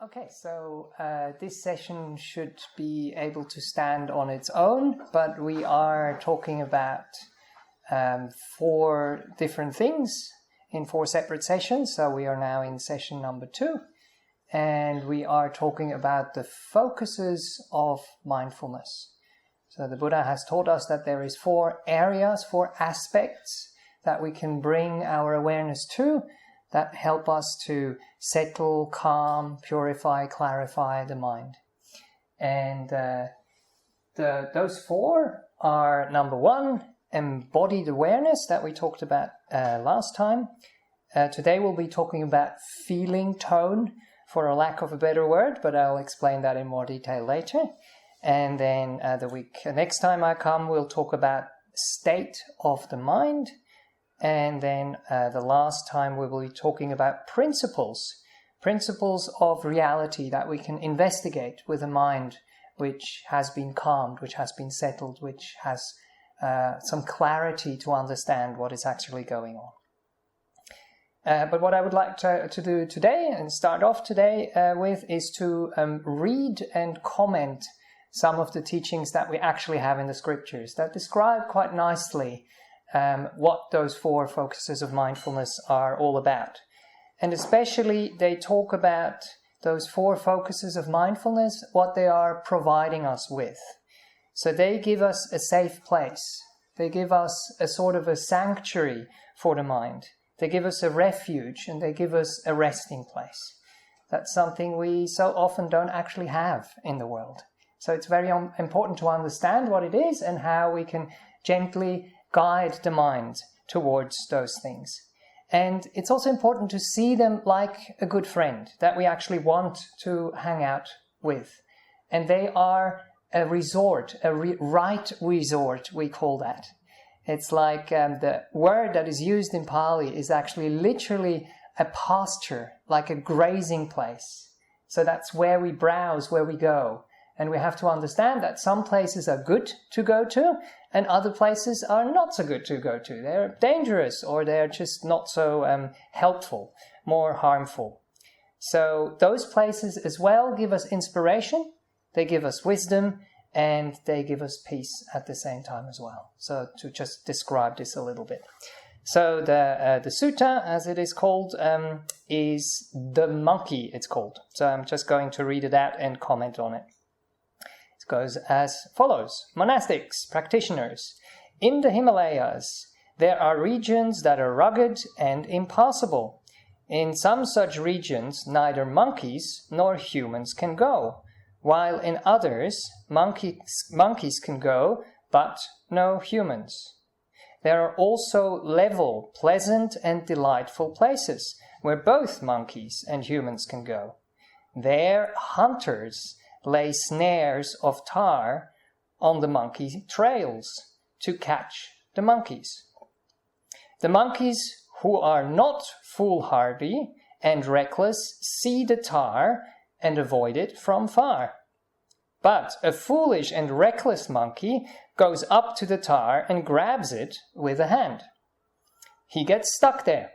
Okay, so this session should be able to stand on its own, but we are talking about 4 different things in 4 separate sessions. So we are now in session number 2, and we are talking about the focuses of mindfulness. So the Buddha has taught us that there is 4 areas, 4 aspects that we can bring our awareness to, that help us to settle, calm, purify, clarify the mind. And those 4 are, number 1, embodied awareness that we talked about last time. Today we'll be talking about feeling tone, for a lack of a better word, but I'll explain that in more detail later. And then next time I come, we'll talk about state of the mind. And then the last time we will be talking about principles of reality that we can investigate with a mind which has been calmed, which has been settled, which has some clarity to understand what is actually going on. But what I would like to do today and start off today with is to read and comment some of the teachings that we actually have in the scriptures that describe quite nicely what those 4 focuses of mindfulness are all about. And especially they talk about those 4 focuses of mindfulness, what they are providing us with. So they give us a safe place. They give us a sort of a sanctuary for the mind. They give us a refuge, and they give us a resting place. That's something we so often don't actually have in the world. So it's very important to understand what it is and how we can gently guide the mind towards those things. And it's also important to see them like a good friend that we actually want to hang out with. And they are a resort, right resort, we call that. It's like the word that is used in Pali is actually literally a pasture, like a grazing place. So that's where we browse, where we go. And we have to understand that some places are good to go to and other places are not so good to go to. They're dangerous or they're just not so helpful, more harmful. So those places as well give us inspiration, they give us wisdom, and they give us peace at the same time as well. So to just describe this a little bit. So the Sutta, as it is called, is the monkey, it's called. So I'm just going to read it out and comment on it. It goes as follows. Monastics, practitioners. In the Himalayas, there are regions that are rugged and impassable. In some such regions, neither monkeys nor humans can go, while in others, monkeys can go, but no humans. There are also level, pleasant and delightful places where both monkeys and humans can go. There, hunters lay snares of tar on the monkey trails to catch the monkeys. The monkeys who are not foolhardy and reckless see the tar and avoid it from far. But a foolish and reckless monkey goes up to the tar and grabs it with a hand. He gets stuck there.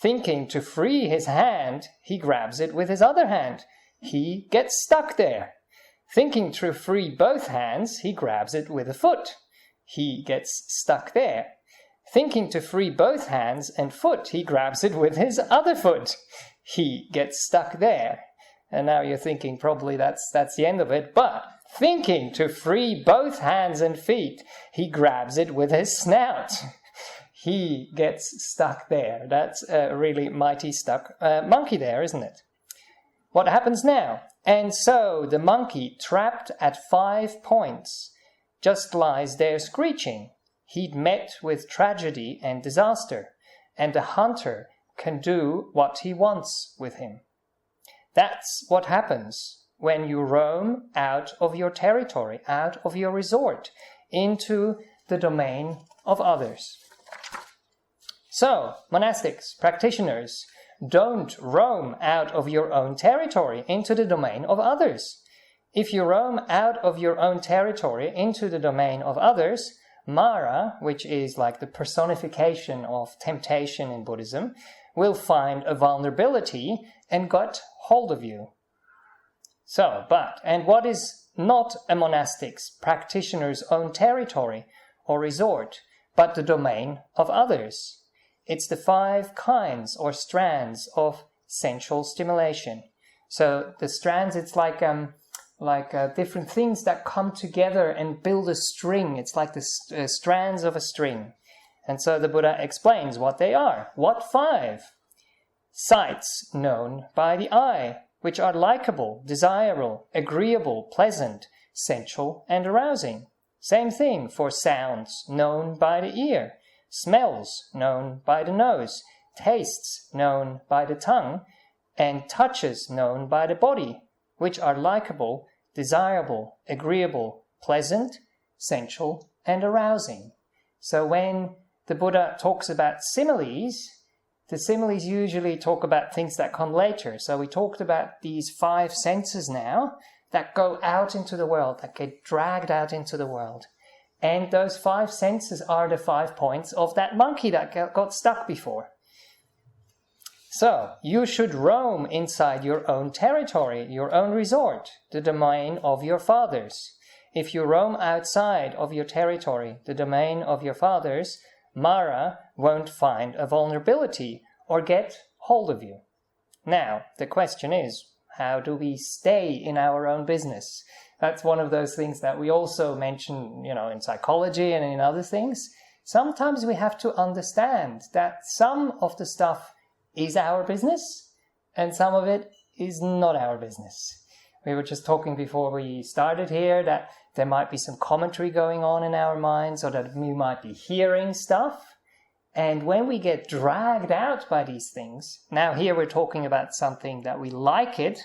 Thinking to free his hand, he grabs it with his other hand. He gets stuck there. Thinking to free both hands, he grabs it with a foot. He gets stuck there. Thinking to free both hands and foot, he grabs it with his other foot. He gets stuck there. And now you're thinking probably that's the end of it, but thinking to free both hands and feet, he grabs it with his snout. He gets stuck there. That's a really mighty stuck monkey there, isn't it? What happens now? And so the monkey, trapped at 5 points, just lies there screeching. He'd met with tragedy and disaster, and the hunter can do what he wants with him. That's what happens when you roam out of your territory, out of your resort, into the domain of others. So, monastics, practitioners, don't roam out of your own territory into the domain of others. If you roam out of your own territory into the domain of others, Mara, which is like the personification of temptation in Buddhism, will find a vulnerability and get hold of you. And what is not a monastic's practitioner's own territory or resort, but the domain of others? It's the 5 kinds or strands of sensual stimulation. So the strands, it's like different things that come together and build a string. It's like the strands of a string. And so the Buddha explains what they are. What 5? Sights known by the eye, which are likable, desirable, agreeable, pleasant, sensual, and arousing. Same thing for sounds known by the ear, smells known by the nose, tastes known by the tongue, and touches known by the body, which are likable, desirable, agreeable, pleasant, sensual, and arousing. So when the Buddha talks about similes, the similes usually talk about things that come later. So we talked about these 5 senses now that go out into the world, that get dragged out into the world. And those 5 senses are the 5 points of that monkey that got stuck before. So, you should roam inside your own territory, your own resort, the domain of your fathers. If you roam outside of your territory, the domain of your fathers, Mara won't find a vulnerability or get hold of you. Now, the question is, how do we stay in our own business? That's one of those things that we also mention, in psychology and in other things. Sometimes we have to understand that some of the stuff is our business and some of it is not our business. We were just talking before we started here that there might be some commentary going on in our minds, or that we might be hearing stuff. And when we get dragged out by these things, now here we're talking about something that we like it,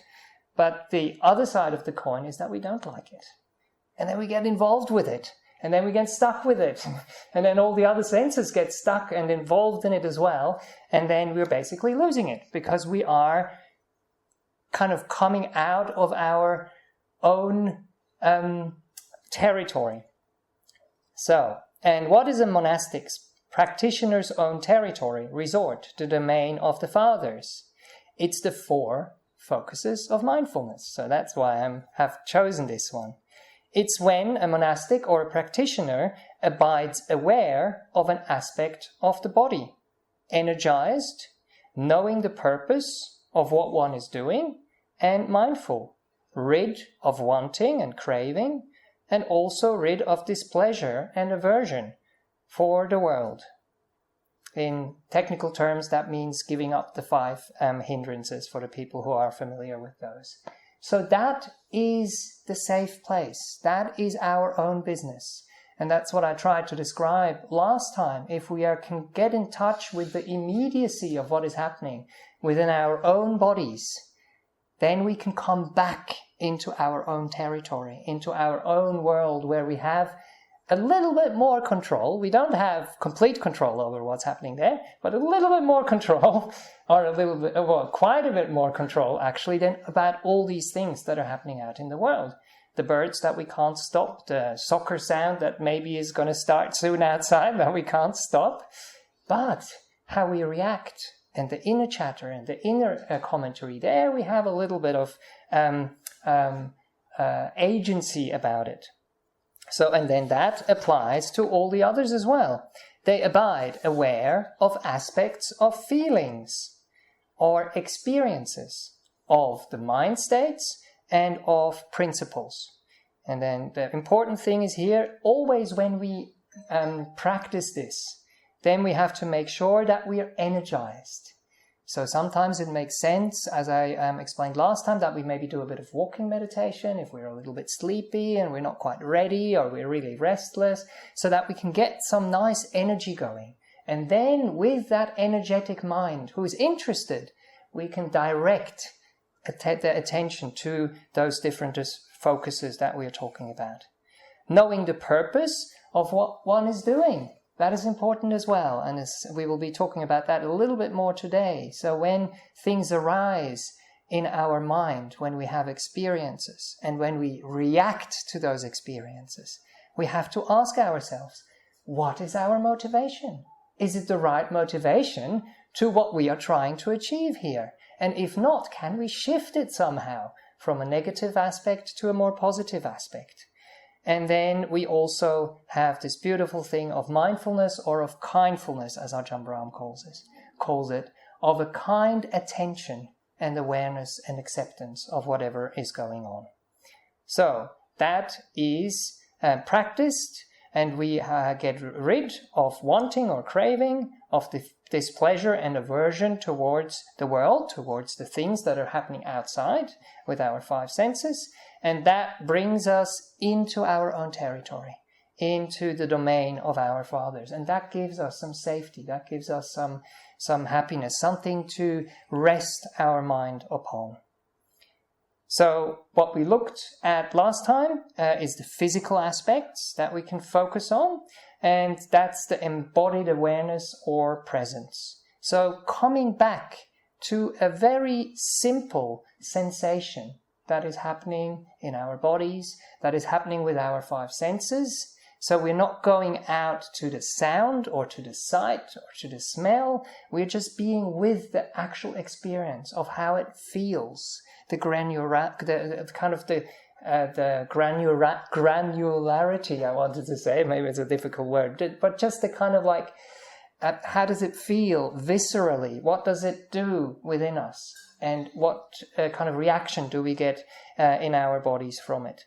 but the other side of the coin is that we don't like it. And then we get involved with it. And then we get stuck with it. And then all the other senses get stuck and involved in it as well. And then we're basically losing it because we are kind of coming out of our own territory. So, and what is a monastic's practitioner's own territory, resort, the domain of the fathers? It's the 4 focuses of mindfulness. So that's why I have chosen this one. It's when a monastic or a practitioner abides aware of an aspect of the body, energized, knowing the purpose of what one is doing, and mindful, rid of wanting and craving, and also rid of displeasure and aversion for the world. In technical terms, that means giving up the 5 hindrances for the people who are familiar with those. So that is the safe place. That is our own business. And that's what I tried to describe last time. If we can get in touch with the immediacy of what is happening within our own bodies, then we can come back into our own territory, into our own world where we have a little bit more control. We don't have complete control over what's happening there, but a little bit more control, or quite a bit more control actually, than about all these things that are happening out in the world. The birds that we can't stop, the soccer sound that maybe is going to start soon outside that we can't stop, but how we react and the inner chatter and the inner commentary, there we have a little bit of agency about it. So, and then that applies to all the others as well. They abide aware of aspects of feelings or experiences of the mind states and of principles. And then the important thing is here, always when we practice this, then we have to make sure that we are energized. So sometimes it makes sense, as I explained last time, that we maybe do a bit of walking meditation if we're a little bit sleepy and we're not quite ready or we're really restless, so that we can get some nice energy going. And then with that energetic mind who is interested, we can direct the attention to those different focuses that we are talking about. Knowing the purpose of what one is doing. That is important as well, and we will be talking about that a little bit more today. So when things arise in our mind, when we have experiences, and when we react to those experiences, we have to ask ourselves, what is our motivation? Is it the right motivation to what we are trying to achieve here? And if not, can we shift it somehow from a negative aspect to a more positive aspect. And then we also have this beautiful thing of mindfulness, or of kindfulness, as Ajahn Brahm calls it, of a kind attention and awareness and acceptance of whatever is going on. So that is practiced, and we get rid of wanting or craving, of displeasure and aversion towards the world, towards the things that are happening outside with our five senses, and that brings us into our own territory, into the domain of our fathers, and that gives us some safety, that gives us some happiness, something to rest our mind upon. So what we looked at last time is the physical aspects that we can focus on, and that's the embodied awareness or presence. So coming back to a very simple sensation that is happening in our bodies, that is happening with our five senses. So we're not going out to the sound or to the sight or to the smell. We're just being with the actual experience of how it feels, the granularity, I wanted to say, maybe it's a difficult word, but just the kind of like, how does it feel viscerally? What does it do within us? And what kind of reaction do we get in our bodies from it?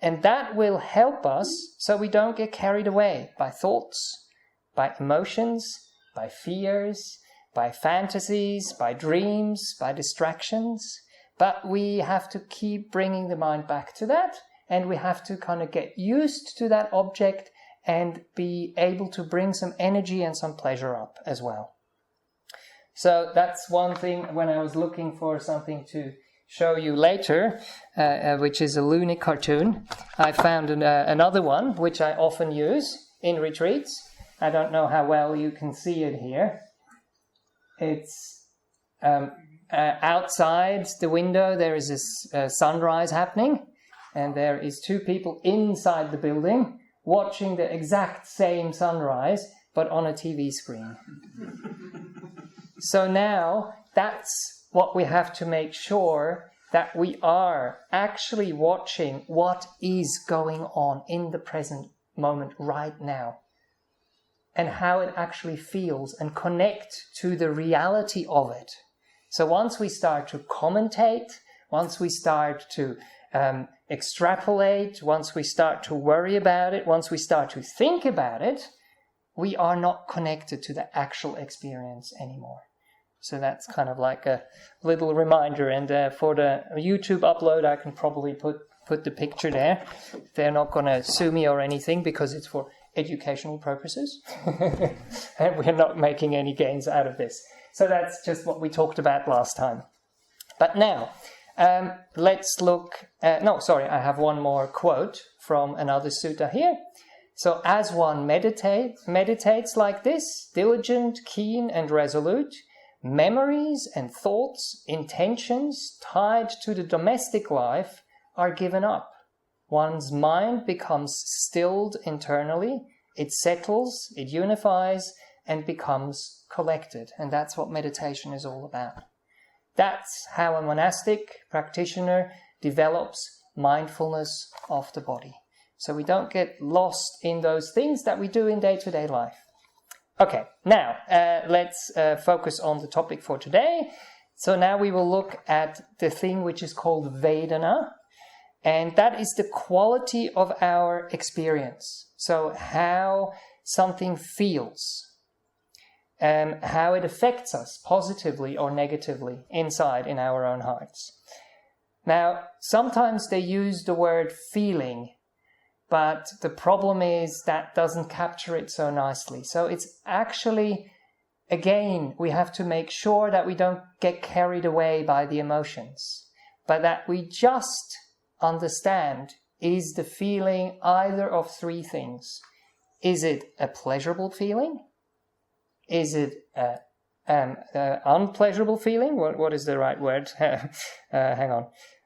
And that will help us so we don't get carried away by thoughts, by emotions, by fears, by fantasies, by dreams, by distractions. But we have to keep bringing the mind back to that, and we have to kind of get used to that object and be able to bring some energy and some pleasure up as well. So that's one thing. When I was looking for something to show you later, which is a loony cartoon, I found another one which I often use in retreats. I don't know how well you can see it here. It's outside the window. There is this sunrise happening, and there is two people inside the building watching the exact same sunrise, but on a TV screen. So now that's what we have to make sure, that we are actually watching what is going on in the present moment right now, and how it actually feels, and connect to the reality of it. So once we start to commentate, once we start to extrapolate, once we start to worry about it, once we start to think about it, we are not connected to the actual experience anymore. So that's kind of like a little reminder. And for the YouTube upload, I can probably put the picture there. They're not going to sue me or anything because it's for educational purposes. And we're not making any gains out of this. So that's just what we talked about last time. But now, let's look at... I have one more quote from another sutta here. So as one meditates like this, diligent, keen and resolute, memories and thoughts, intentions tied to the domestic life are given up. One's mind becomes stilled internally, it settles, it unifies, and becomes collected. And that's what meditation is all about. That's how a monastic practitioner develops mindfulness of the body. So we don't get lost in those things that we do in day-to-day life. Okay, now let's focus on the topic for today. So now we will look at the thing which is called Vedana, and that is the quality of our experience. So how something feels, how it affects us positively or negatively inside in our own hearts. Now, sometimes they use the word feeling, but the problem is that doesn't capture it so nicely. So it's actually, again, we have to make sure that we don't get carried away by the emotions, but that we just understand, is the feeling either of three things? Is it a pleasurable feeling? Is it an unpleasurable feeling? What is the right word? Hang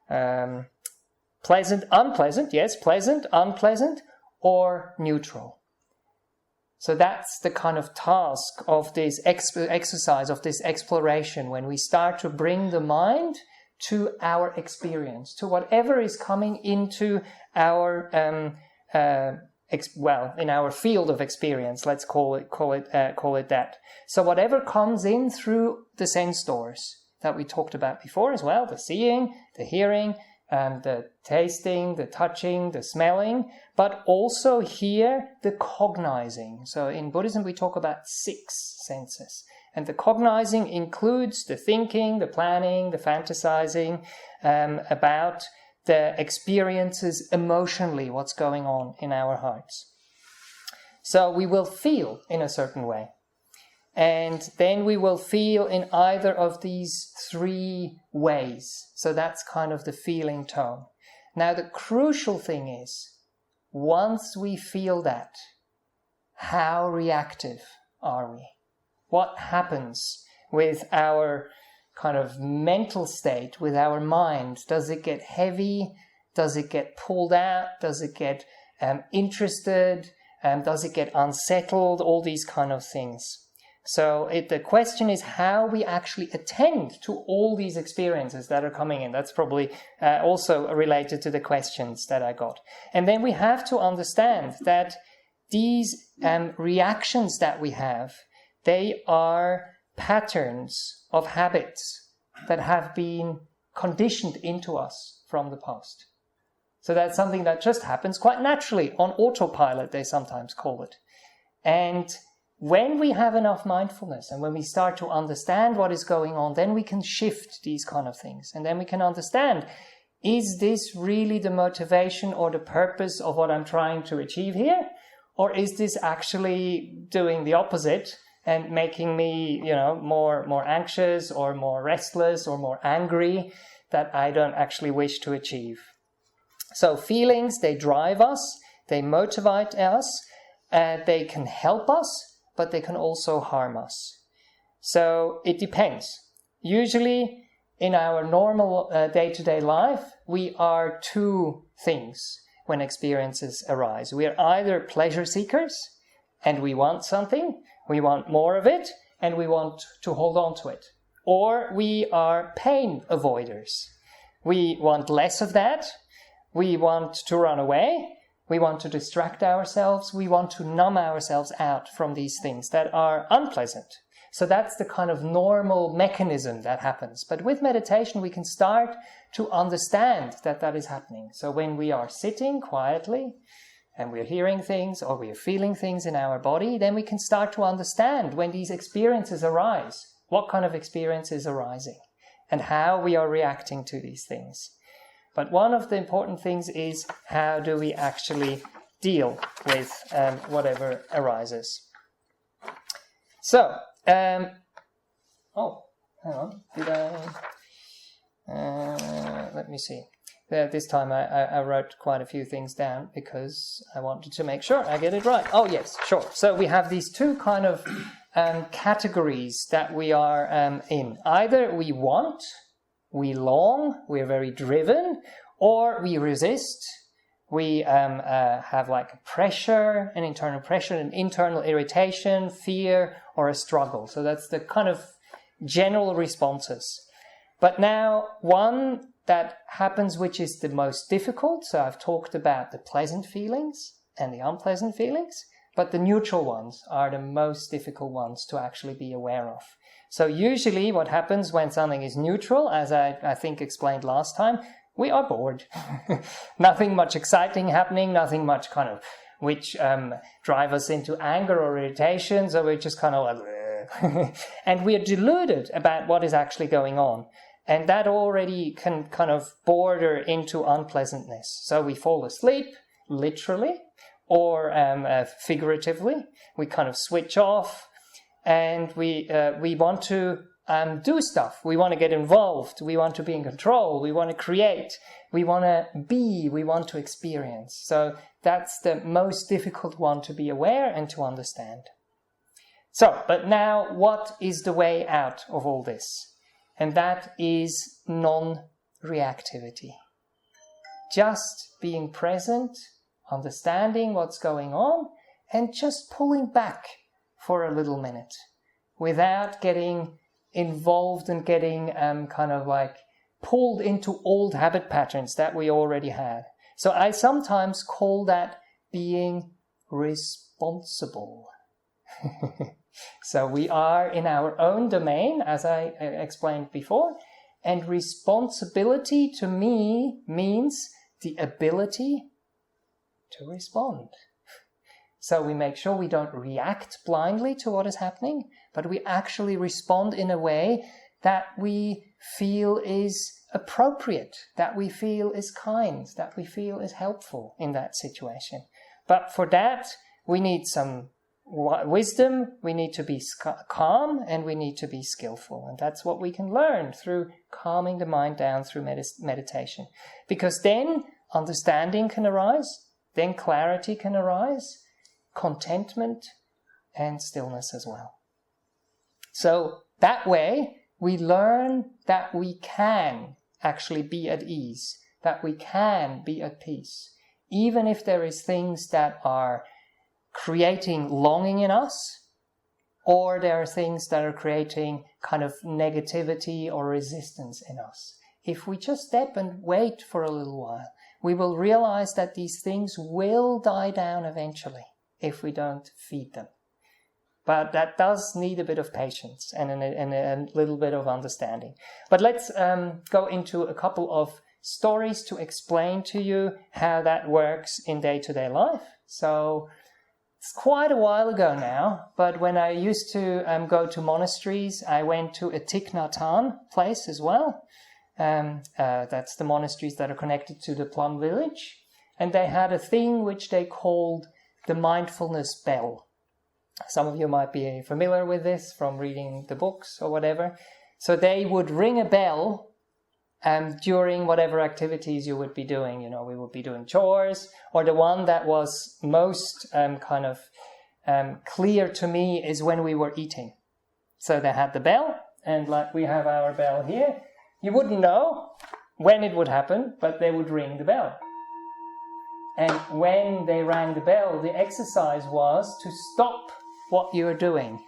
on. Pleasant, unpleasant, yes, pleasant, unpleasant, or neutral. So that's the kind of task of this exercise, of this exploration, when we start to bring the mind to our experience, to whatever is coming into our in our field of experience. Let's call it that. So whatever comes in through the sense doors that we talked about before as well, the seeing, the hearing, the tasting, the touching, the smelling, but also here the cognizing. So in Buddhism we talk about 6 senses. And the cognizing includes the thinking, the planning, the fantasizing about the experiences emotionally, what's going on in our hearts. So we will feel in a certain way. And then we will feel in either of these 3 ways. So that's kind of the feeling tone. Now the crucial thing is, once we feel that, how reactive are we? What happens with our kind of mental state, with our mind? Does it get heavy? Does it get pulled out? Does it get interested? Does it get unsettled? All these kind of things. So the question is how we actually attend to all these experiences that are coming in. That's probably also related to the questions that I got. And then we have to understand that these reactions that we have, they are patterns of habits that have been conditioned into us from the past. So that's something that just happens quite naturally, on autopilot, they sometimes call it. And when we have enough mindfulness and when we start to understand what is going on, then we can shift these kind of things. And then we can understand, is this really the motivation or the purpose of what I'm trying to achieve here? Or is this actually doing the opposite and making me, more anxious or more restless or more angry that I don't actually wish to achieve? So feelings, they drive us, they motivate us, they can help us, but they can also harm us. So it depends. Usually in our normal day-to-day life, we are 2 things when experiences arise. We are either pleasure seekers and we want something, we want more of it, and we want to hold on to it. Or we are pain avoiders. We want less of that, we want to run away, we want to distract ourselves, we want to numb ourselves out from these things that are unpleasant. So that's the kind of normal mechanism that happens. But with meditation, we can start to understand that that is happening. So when we are sitting quietly and we're hearing things or we're feeling things in our body, then we can start to understand when these experiences arise, what kind of experience is arising and how we are reacting to these things. But one of the important things is, how do we actually deal with whatever arises? So, hang on, let me see. This time I wrote quite a few things down because I wanted to make sure I get it right. Oh yes, sure. So we have these 2 kind of categories that we are in. Either we want, we long, we're very driven, or we resist. We have like a pressure, an internal irritation, fear, or a struggle. So that's the kind of general responses. But now one that happens which is the most difficult. So I've talked about the pleasant feelings and the unpleasant feelings, but the neutral ones are the most difficult ones to actually be aware of. So usually what happens when something is neutral, as I think explained last time, we are bored. Nothing much exciting happening, nothing much kind of which drive us into anger or irritation, so we're just kind of like and we are deluded about what is actually going on. And that already can kind of border into unpleasantness. So we fall asleep, literally, or figuratively. We kind of switch off, and we want to do stuff. We want to get involved. We want to be in control. We want to create. We want to be. We want to experience. So that's the most difficult one to be aware and to understand. So, but now what is the way out of all this? And that is non-reactivity. Just being present, understanding what's going on, and just pulling back for a little minute without getting involved and getting kind of like pulled into old habit patterns that we already had. So I sometimes call that being responsible. So we are in our own domain, as I explained before, and responsibility to me means the ability to respond. So we make sure we don't react blindly to what is happening, but we actually respond in a way that we feel is appropriate, that we feel is kind, that we feel is helpful in that situation. But for that, we need some wisdom, we need to be calm, and we need to be skillful. And that's what we can learn through calming the mind down through meditation. Because then understanding can arise, then clarity can arise, contentment and stillness as well. So that way we learn that we can actually be at ease, that we can be at peace, even if there is things that are creating longing in us, or there are things that are creating kind of negativity or resistance in us. If we just step and wait for a little while, we will realize that these things will die down eventually if we don't feed them. But that does need a bit of patience and a little bit of understanding. But let's go into a couple of stories to explain to you how that works in day-to-day life. So it's quite a while ago now, but when I used to go to monasteries, I went to a Thich Nhat Hanh place as well. That's the monasteries that are connected to the Plum Village. And they had a thing which they called the mindfulness bell. Some of you might be familiar with this from reading the books or whatever. So they would ring a bell during whatever activities you would be doing. You know, we would be doing chores, or the one that was most clear to me is when we were eating. So they had the bell, and like we have our bell here. You wouldn't know when it would happen, but they would ring the bell. And when they rang the bell, the exercise was to stop what you're doing.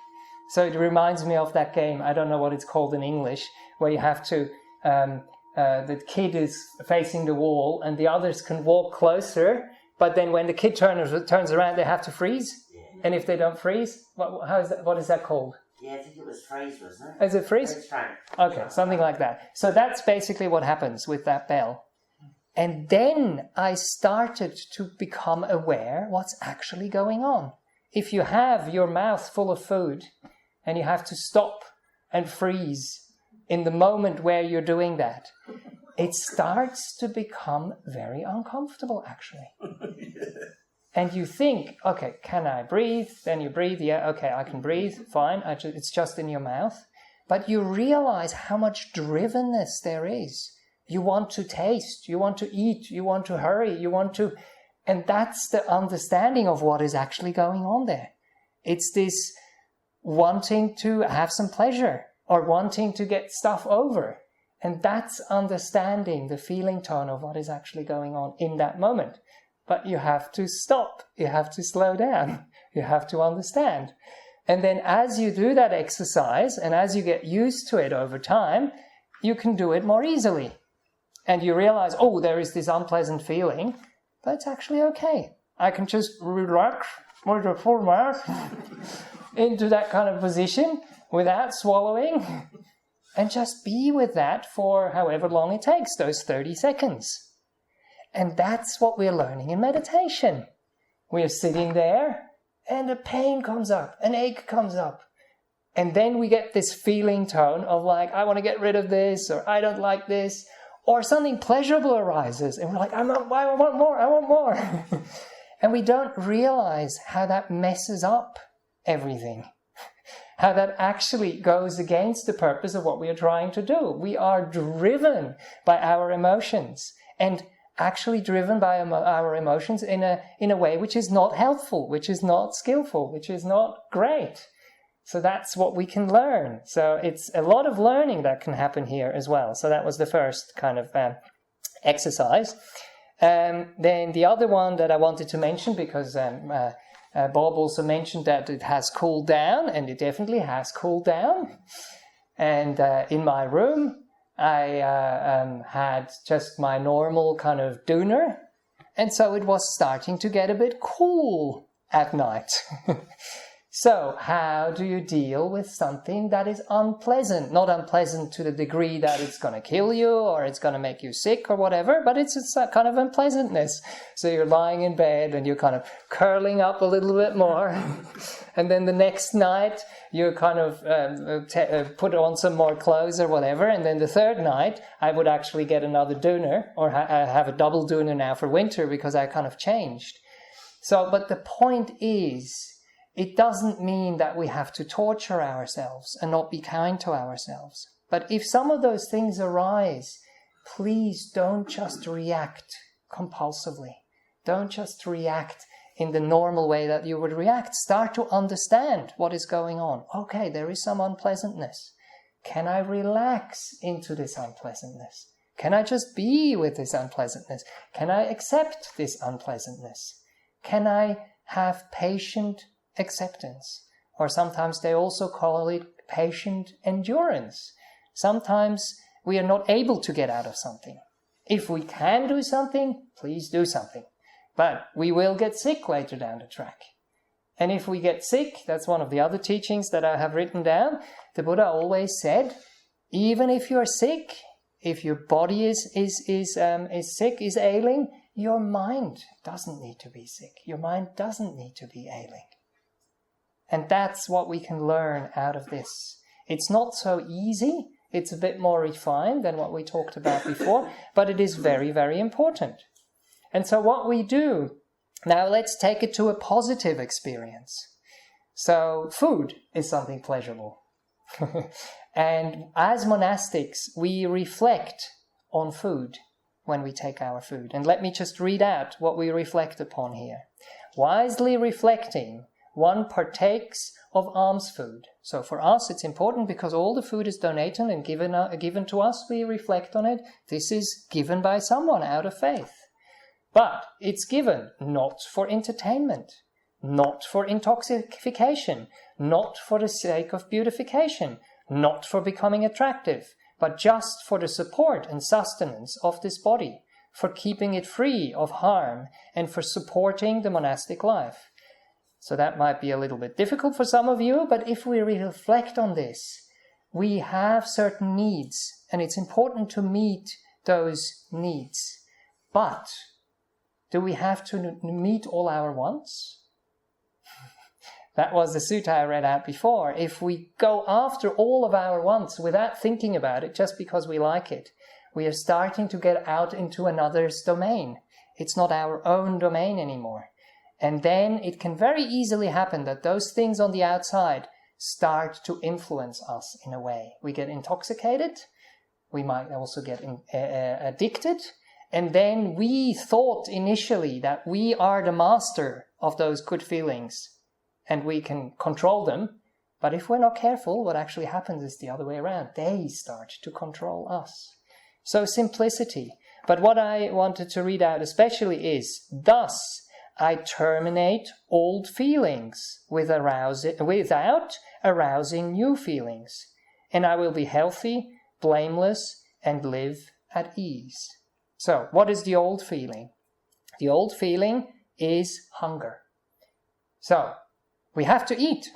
So it reminds me of that game, I don't know what it's called in English, where you have to, the kid is facing the wall and the others can walk closer, but then when the kid turns around, they have to freeze. Yeah. And if they don't freeze, what is that called? Yeah, I think it was freeze, wasn't it? Is it freeze? Okay, something like that. So that's basically what happens with that bell. And then I started to become aware what's actually going on. If you have your mouth full of food and you have to stop and freeze in the moment where you're doing that, it starts to become very uncomfortable, actually. And you think, okay, can I breathe? Then you breathe, yeah, okay, I can breathe, fine, it's just in your mouth. But you realize how much drivenness there is. You want to taste, you want to eat, you want to hurry, and that's the understanding of what is actually going on there. It's this wanting to have some pleasure or wanting to get stuff over. And that's understanding the feeling tone of what is actually going on in that moment. But you have to stop, you have to slow down, you have to understand. And then as you do that exercise and as you get used to it over time, you can do it more easily. And you realize, oh, there is this unpleasant feeling, but it's actually okay. I can just relax with the full mouth into that kind of position without swallowing and just be with that for however long it takes, those 30 seconds. And that's what we're learning in meditation. We're sitting there and a pain comes up, an ache comes up. And then we get this feeling tone of like, I want to get rid of this, or I don't like this. Or something pleasurable arises and we're like, I want more. And we don't realize how that messes up everything. How that actually goes against the purpose of what we are trying to do. We are driven by our emotions, and actually driven by our emotions in a way which is not helpful, which is not skillful, which is not great. So that's what we can learn. So it's a lot of learning that can happen here as well. So that was the first kind of exercise. Then the other one that I wanted to mention, because Bob also mentioned that it has cooled down, and it definitely has cooled down. And in my room, I had just my normal kind of doona, and so it was starting to get a bit cool at night. So how do you deal with something that is unpleasant? Not unpleasant to the degree that it's going to kill you or it's going to make you sick or whatever, but it's a kind of unpleasantness. So you're lying in bed and you're kind of curling up a little bit more. And then the next night you kind of put on some more clothes or whatever. And then the third night I would actually get another doona, or have a double doona now for winter, because I kind of changed. So, but the point is, it doesn't mean that we have to torture ourselves and not be kind to ourselves. But if some of those things arise, please don't just react compulsively. Don't just react in the normal way that you would react. Start to understand what is going on. Okay, there is some unpleasantness. Can I relax into this unpleasantness? Can I just be with this unpleasantness? Can I accept this unpleasantness? Can I have patient acceptance? Or sometimes they also call it patient endurance. Sometimes we are not able to get out of something. If we can do something, please do something. But we will get sick later down the track. And if we get sick, that's one of the other teachings that I have written down. The Buddha always said, even if you're sick, if your body is sick, is ailing, your mind doesn't need to be sick. Your mind doesn't need to be ailing. And that's what we can learn out of this. It's not so easy. It's a bit more refined than what we talked about before, but it is very, very important. And so what we do, now let's take it to a positive experience. So food is something pleasurable. And as monastics, we reflect on food when we take our food. And let me just read out what we reflect upon here. Wisely reflecting, one partakes of alms food. So for us, it's important because all the food is donated and given to us. We reflect on it. This is given by someone out of faith. But it's given not for entertainment, not for intoxication, not for the sake of beautification, not for becoming attractive, but just for the support and sustenance of this body, for keeping it free of harm, and for supporting the monastic life. So that might be a little bit difficult for some of you, but if we reflect on this, we have certain needs, and it's important to meet those needs. But do we have to meet all our wants? That was the sutta I read out before. If we go after all of our wants without thinking about it, just because we like it, we are starting to get out into another's domain. It's not our own domain anymore. And then it can very easily happen that those things on the outside start to influence us in a way. We get intoxicated. We might also get addicted. And then we thought initially that we are the master of those good feelings and we can control them. But if we're not careful, what actually happens is the other way around. They start to control us. So simplicity. But what I wanted to read out especially is, thus I terminate old feelings without arousing new feelings, and I will be healthy, blameless, and live at ease. So, what is the old feeling? The old feeling is hunger. So, we have to eat.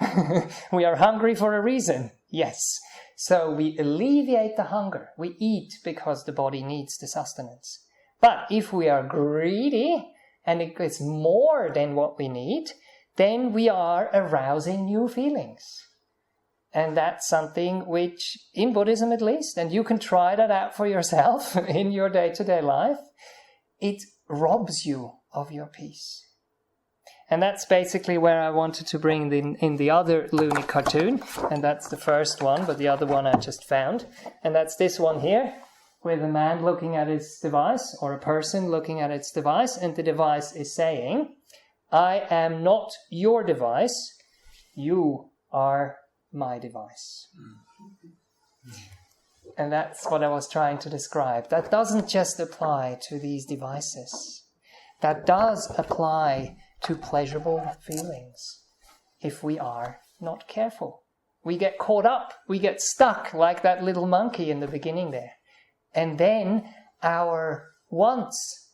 We are hungry for a reason. Yes. So, we alleviate the hunger. We eat because the body needs the sustenance. But if we are greedy, and it gets more than what we need, then we are arousing new feelings. And that's something which, in Buddhism at least, and you can try that out for yourself in your day-to-day life, it robs you of your peace. And that's basically where I wanted to bring in the other Looney cartoon, and that's the first one, but the other one I just found. And that's this one here, with a man looking at its device, or a person looking at its device, and the device is saying, I am not your device, you are my device. And that's what I was trying to describe. That doesn't just apply to these devices. That does apply to pleasurable feelings if we are not careful. We get caught up, we get stuck like that little monkey in the beginning there. And then our wants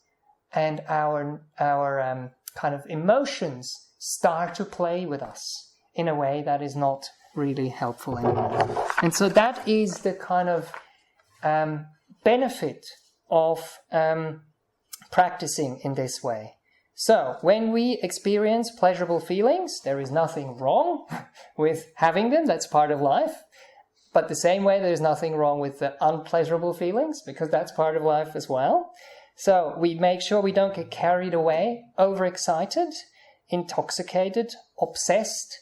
and our kind of emotions start to play with us in a way that is not really helpful anymore. And so that is the kind of benefit of practicing in this way. So, when we experience pleasurable feelings, there is nothing wrong with having them, that's part of life. But the same way, there's nothing wrong with the unpleasurable feelings, because that's part of life as well. So, we make sure we don't get carried away, overexcited, intoxicated, obsessed,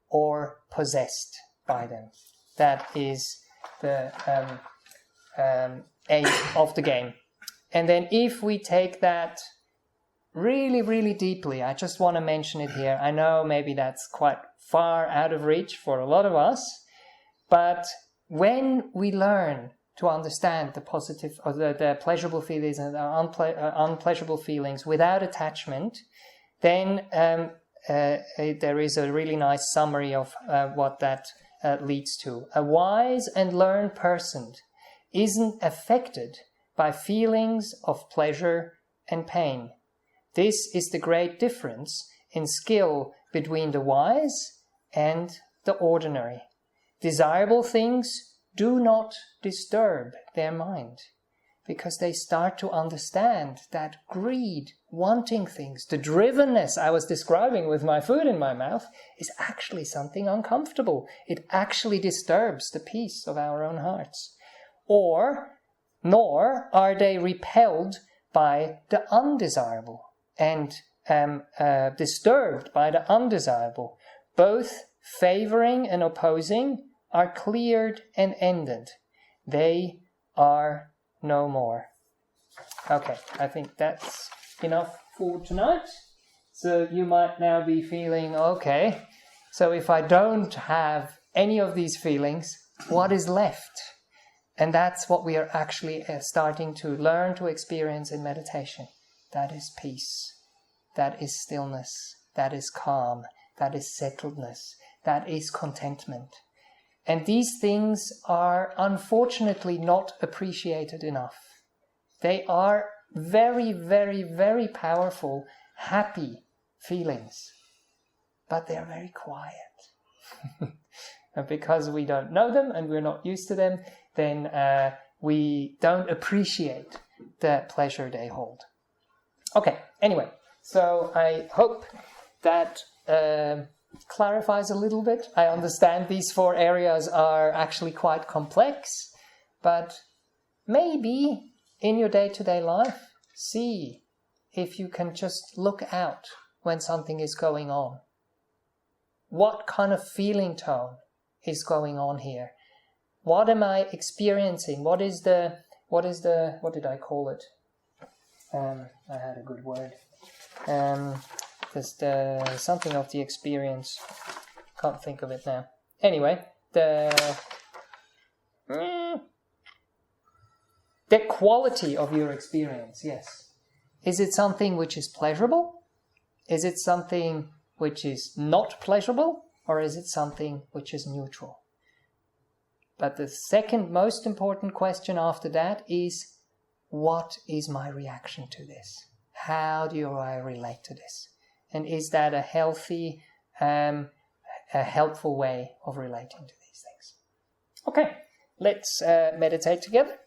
or possessed by them. That is the aim of the game. And then if we take that really, really deeply, I just want to mention it here. I know maybe that's quite far out of reach for a lot of us, but when we learn to understand the positive or the pleasurable feelings and the unpleasurable feelings without attachment, then there is a really nice summary of what that leads to. A wise and learned person isn't affected by feelings of pleasure and pain. This is the great difference in skill between the wise and the ordinary. Desirable things do not disturb their mind, because they start to understand that greed, wanting things, the drivenness I was describing with my food in my mouth, is actually something uncomfortable. It actually disturbs the peace of our own hearts. Nor are they repelled by the undesirable and disturbed by the undesirable. Both favouring and opposing are cleared and ended. They are no more. Okay, I think that's enough for tonight. So you might now be feeling, okay, so if I don't have any of these feelings, what is left? And that's what we are actually starting to learn to experience in meditation. That is peace. That is stillness. That is calm. That is settledness. That is contentment. And these things are unfortunately not appreciated enough. They are very, very, very powerful, happy feelings. But they are very quiet. And because we don't know them and we're not used to them, then we don't appreciate the pleasure they hold. Okay, anyway, so I hope that clarifies a little bit. I understand these 4 areas are actually quite complex, but maybe in your day-to-day life, see if you can just look out when something is going on. What kind of feeling tone is going on here? What am I experiencing? What did I call it? I had a good word. There's something of the experience. Can't think of it now. Anyway, the quality of your experience, yes. Is it something which is pleasurable? Is it something which is not pleasurable? Or is it something which is neutral? But the second most important question after that is, what is my reaction to this? How do I relate to this? And is that a healthy, a helpful way of relating to these things? Okay, let's meditate together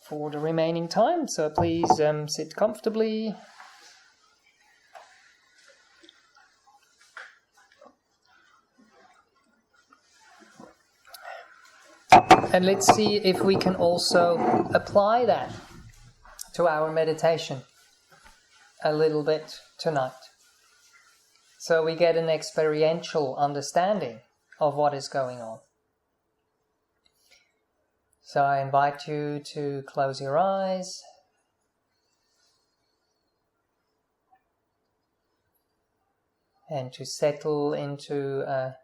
for the remaining time. So please sit comfortably. And let's see if we can also apply that to our meditation a little bit tonight. So we get an experiential understanding of what is going on. So I invite you to close your eyes. And to settle into a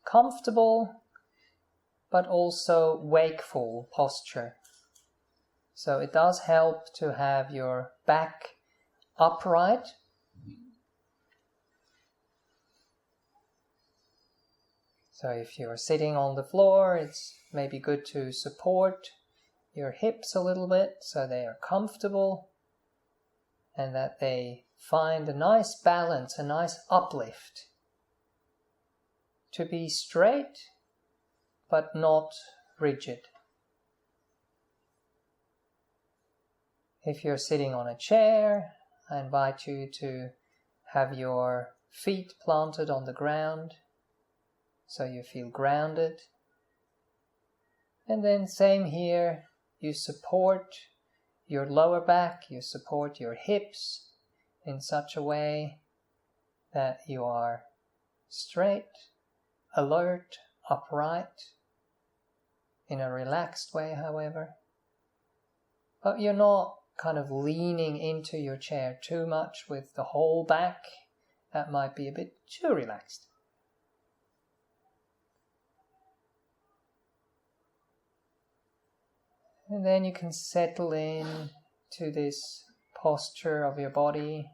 comfortable but also wakeful posture. So it does help to have your back upright. So if you're sitting on the floor, it's maybe good to support your hips a little bit so they are comfortable and that they find a nice balance, a nice uplift. To be straight but not rigid. If you're sitting on a chair, I invite you to have your feet planted on the ground so you feel grounded. And then same here, you support your lower back, you support your hips in such a way that you are straight, alert, upright, in a relaxed way, however. But you're not kind of leaning into your chair too much with the whole back. That might be a bit too relaxed. And then you can settle in to this posture of your body.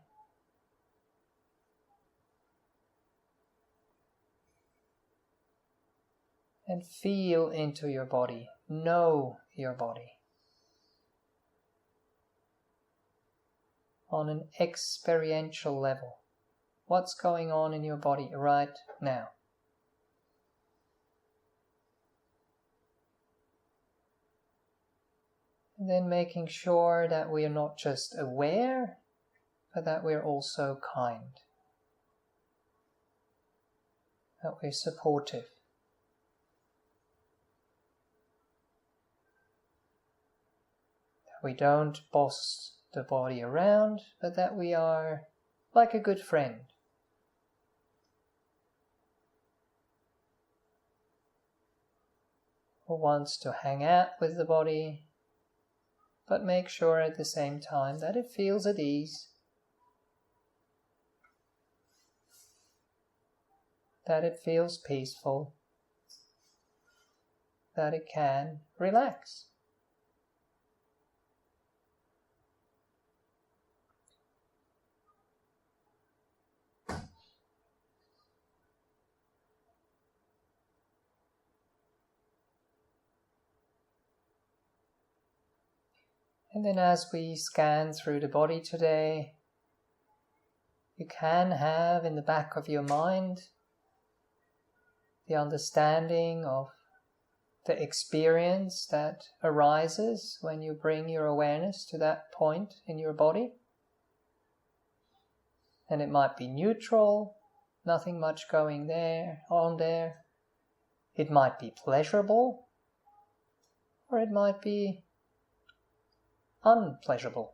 And feel into your body. Know your body. On an experiential level. What's going on in your body right now? And then making sure that we are not just aware, but that we're also kind. That we're supportive. That we don't boss the body around, but that we are like a good friend. Who wants to hang out with the body, but make sure at the same time that it feels at ease, that it feels peaceful, that it can relax. And then as we scan through the body today, you can have in the back of your mind the understanding of the experience that arises when you bring your awareness to that point in your body. And it might be neutral, nothing much going on there. It might be pleasurable, or it might be unpleasurable.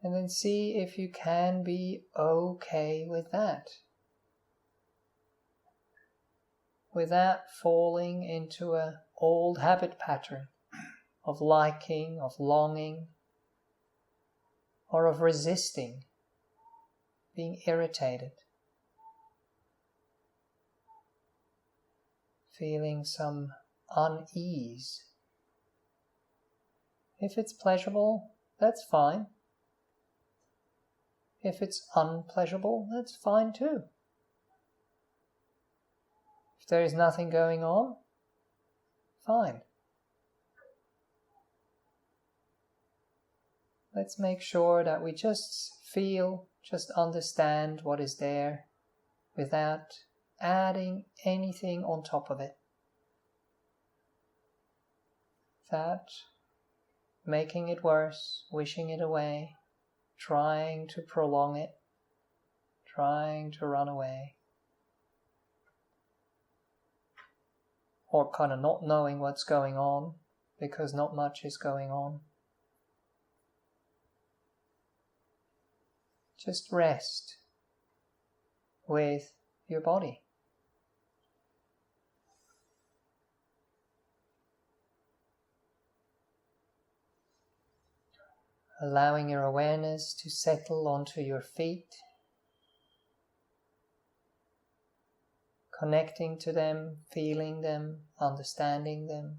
And then see if you can be okay with that, without falling into an old habit pattern of liking, of longing, or of resisting, being irritated, feeling some unease. If it's pleasurable, that's fine. If it's unpleasurable, that's fine too. If there is nothing going on, fine. Let's make sure that we just feel, just understand what is there without adding anything on top of it. Without making it worse, wishing it away, trying to prolong it, trying to run away, or kind of not knowing what's going on because not much is going on. Just rest with your body. Allowing your awareness to settle onto your feet, connecting to them, feeling them, understanding them.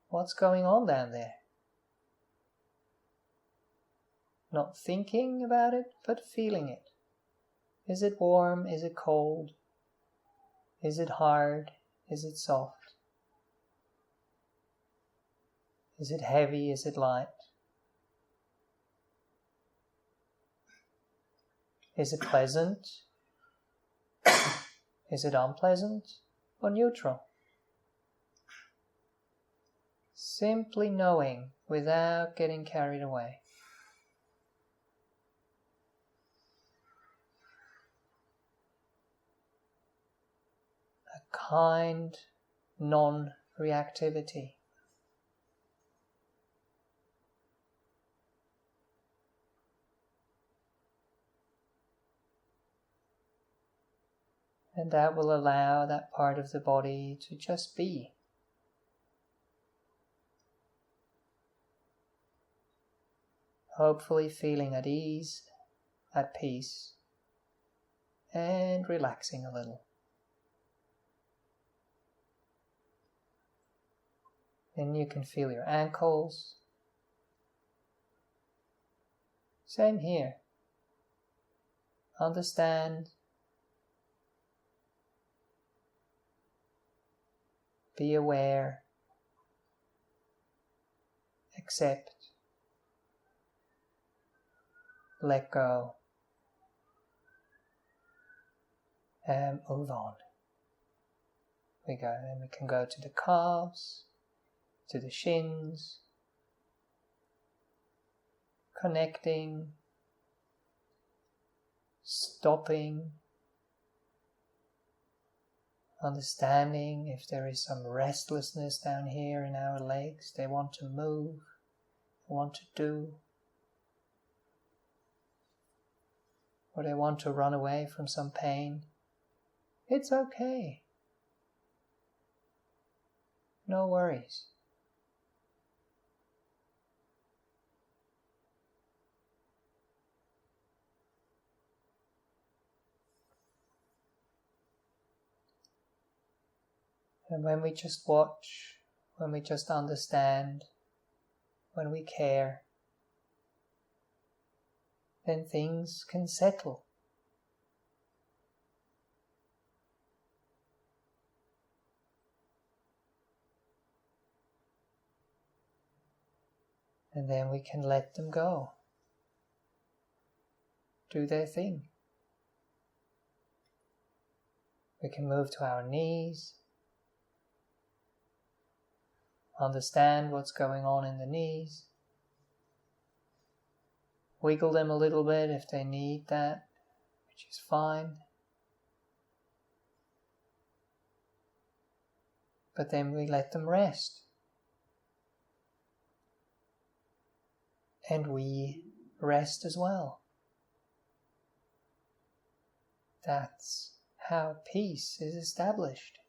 What's going on down there? Not thinking about it, but feeling it. Is it warm? Is it cold? Is it hard? Is it soft? Is it heavy? Is it light? Is it pleasant? Is it unpleasant? Or neutral? Simply knowing without getting carried away. A kind non-reactivity. And that will allow that part of the body to just be. Hopefully feeling at ease, at peace, and relaxing a little. Then you can feel your ankles. Same here. Understand. Be aware. Accept. Let go. And move on. Then we can go to the calves, to the shins, connecting, stopping, understanding if there is some restlessness down here in our legs. They want to move, they want to do, or they want to run away from some pain. It's okay. No worries. And when we just watch, when we just understand, when we care, then things can settle. And then we can let them go. Do their thing. We can move to our knees. Understand what's going on in the knees. Wiggle them a little bit if they need that, which is fine. But then we let them rest. And we rest as well. That's how peace is established.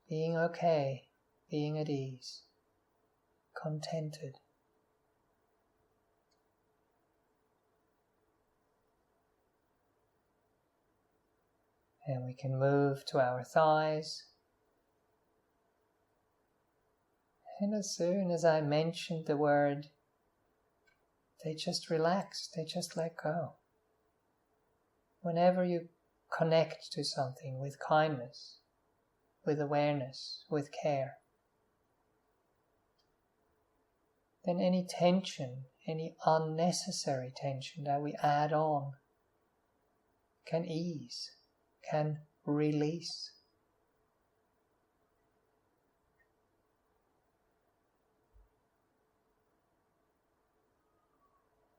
Being okay, being at ease, contented. And we can move to our thighs. And as soon as I mentioned the word, they just relax, they just let go. Whenever you connect to something with kindness, with awareness, with care, then any tension, any unnecessary tension that we add on can ease, can release.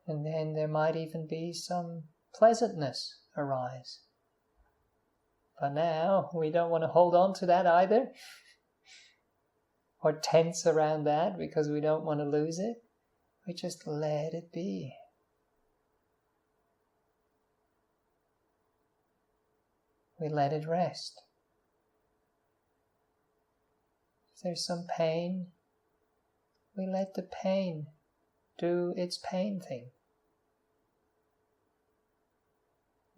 And then there might even be some pleasantness arise. But now we don't want to hold on to that either, or tense around that because we don't want to lose it. We just let it be. We let it rest. If there's some pain, we let the pain do its pain thing.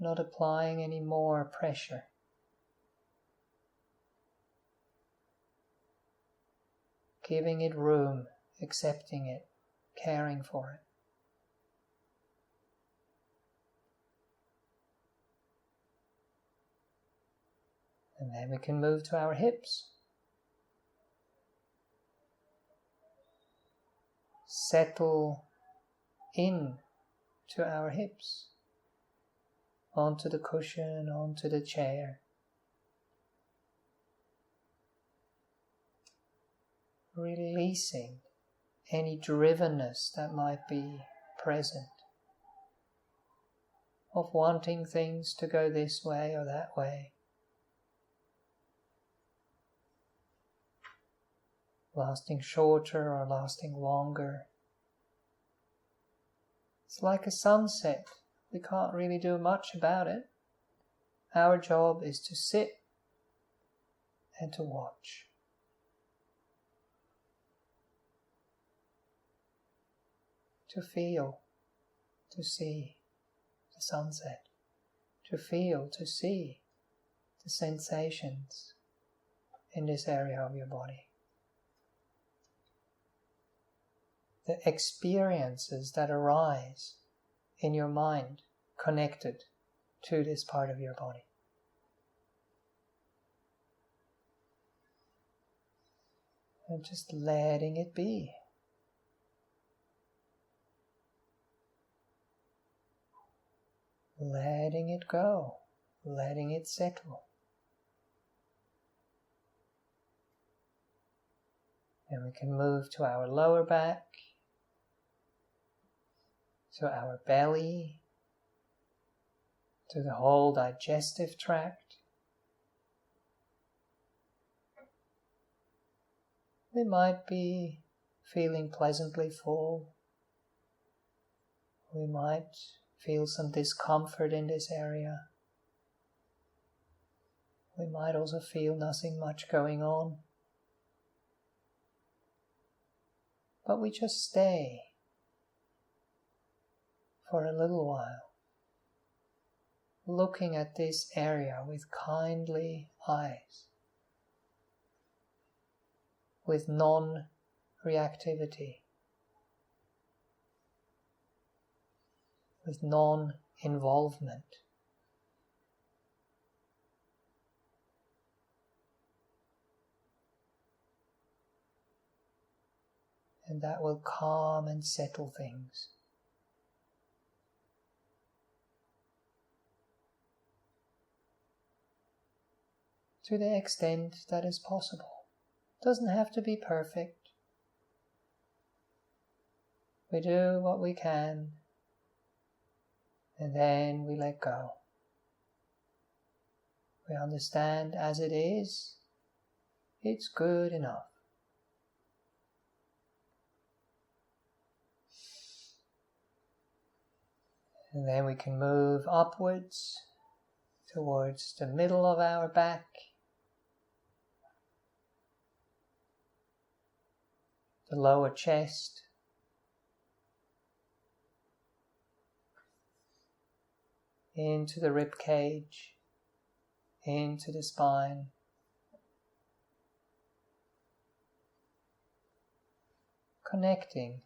Not applying any more pressure. giving it room, accepting it, caring for it. And then we can move to our hips. Settle in to our hips, onto the cushion, onto the chair. Releasing any drivenness that might be present, of wanting things to go this way or that way, lasting shorter or lasting longer. It's like a sunset. We can't really do much about it. Our job is to sit and to watch. To feel, to see the sunset. To feel, to see the sensations in this area of your body. The experiences that arise in your mind connected to this part of your body. And just letting it be. Letting it go, letting it settle. And we can move to our lower back, to our belly, to the whole digestive tract. We might be feeling pleasantly full. We might feel some discomfort in this area. We might also feel nothing much going on. But we just stay for a little while, looking at this area with kindly eyes, with non-reactivity, with non-involvement. And that will calm and settle things. To the extent that is possible. It doesn't have to be perfect. We do what we can, and then we let go. We understand as it is, it's good enough. And then we can move upwards towards the middle of our back, the lower chest, into the rib cage, into the spine. Connecting,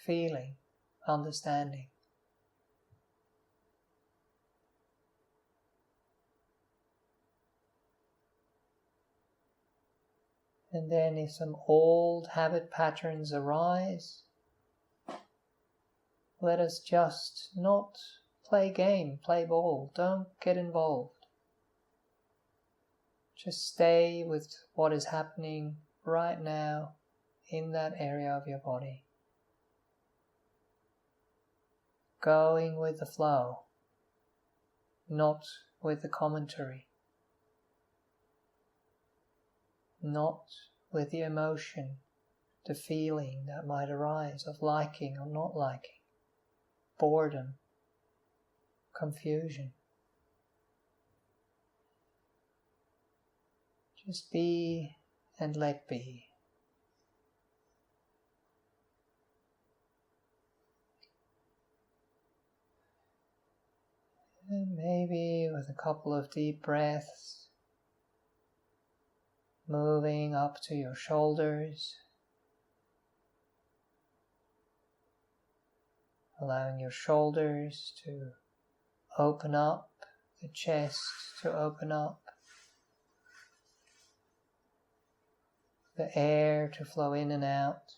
feeling, understanding. And then if some old habit patterns arise, let us just not play game, play ball, don't get involved. Just stay with what is happening right now in that area of your body. Going with the flow, not with the commentary, not with the emotion, the feeling that might arise of liking or not liking, boredom, confusion. Just be and let be. And maybe with a couple of deep breaths, moving up to your shoulders, allowing your shoulders to open up, the chest to open up, the air to flow in and out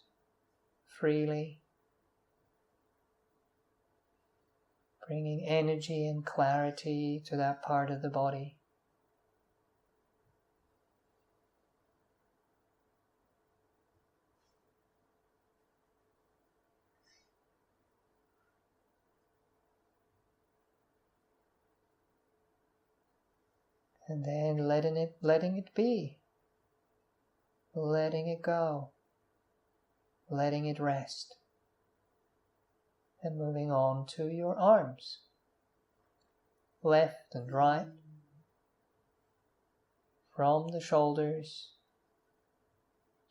freely, bringing energy and clarity to that part of the body. And then letting it be, letting it go, letting it rest. And moving on to your arms, left and right, from the shoulders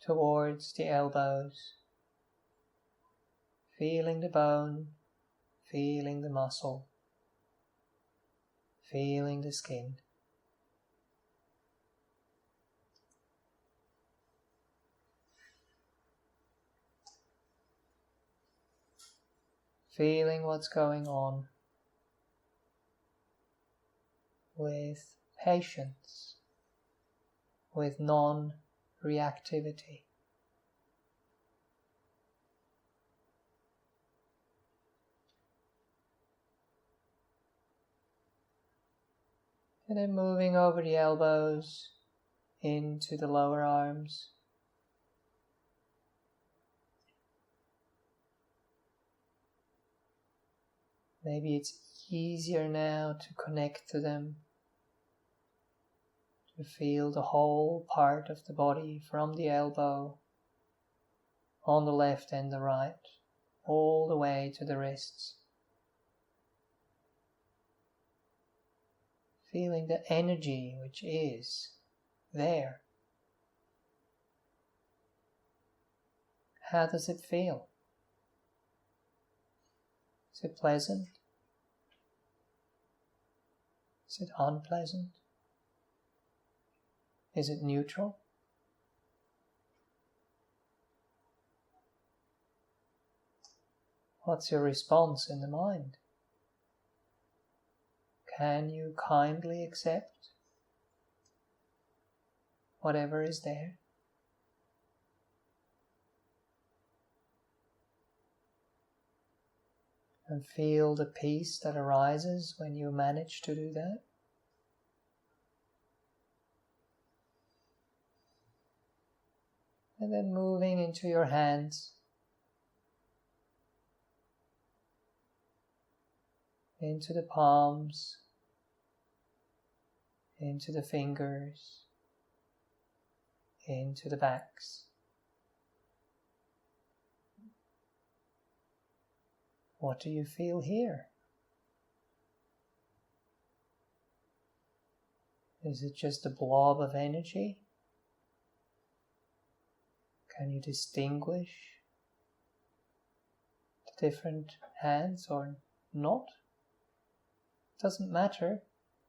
towards the elbows, feeling the bone, feeling the muscle, feeling the skin. Feeling what's going on with patience, with non-reactivity. And then moving over the elbows into the lower arms. Maybe it's easier now to connect to them, to feel the whole part of the body from the elbow on the left and the right, all the way to the wrists. Feeling the energy which is there. How does it feel? Is it pleasant? Is it unpleasant? Is it neutral? What's your response in the mind? Can you kindly accept whatever is there? And feel the peace that arises when you manage to do that. And then moving into your hands, into the palms, into the fingers, into the backs. What do you feel here? Is it just a blob of energy? Can you distinguish the different hands or not? Doesn't matter.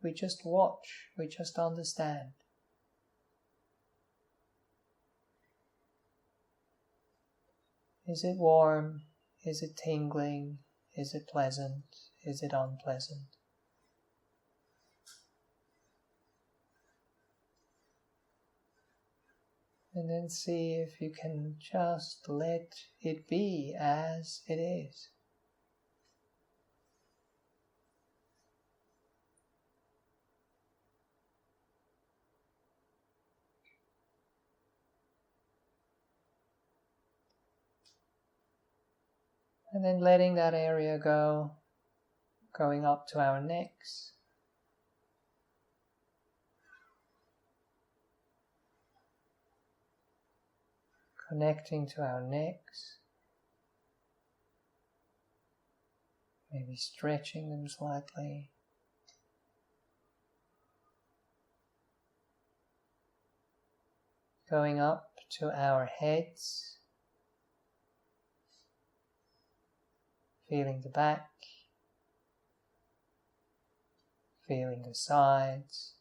We just watch. We just understand. Is it warm? Is it tingling? Is it pleasant? Is it unpleasant? And then see if you can just let it be as it is. And then letting that area go, going up to our necks. Connecting to our necks. Maybe stretching them slightly. Going up to our heads. Feeling the back, feeling the sides,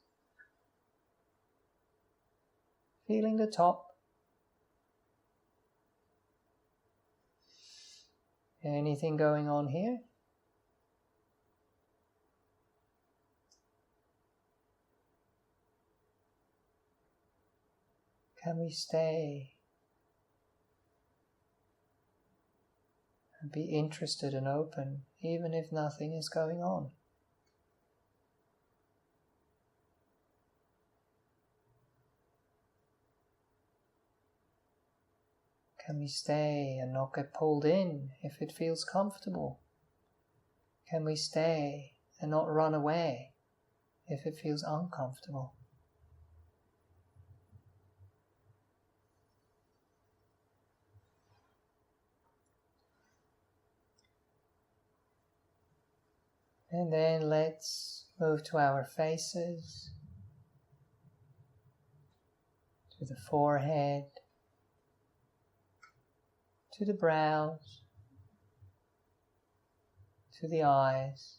feeling the top. Anything going on here? Can we stay and be interested and open even if nothing is going on? Can we stay and not get pulled in if it feels comfortable? Can we stay and not run away if it feels uncomfortable? And then let's move to our faces, to the forehead, to the brows, to the eyes,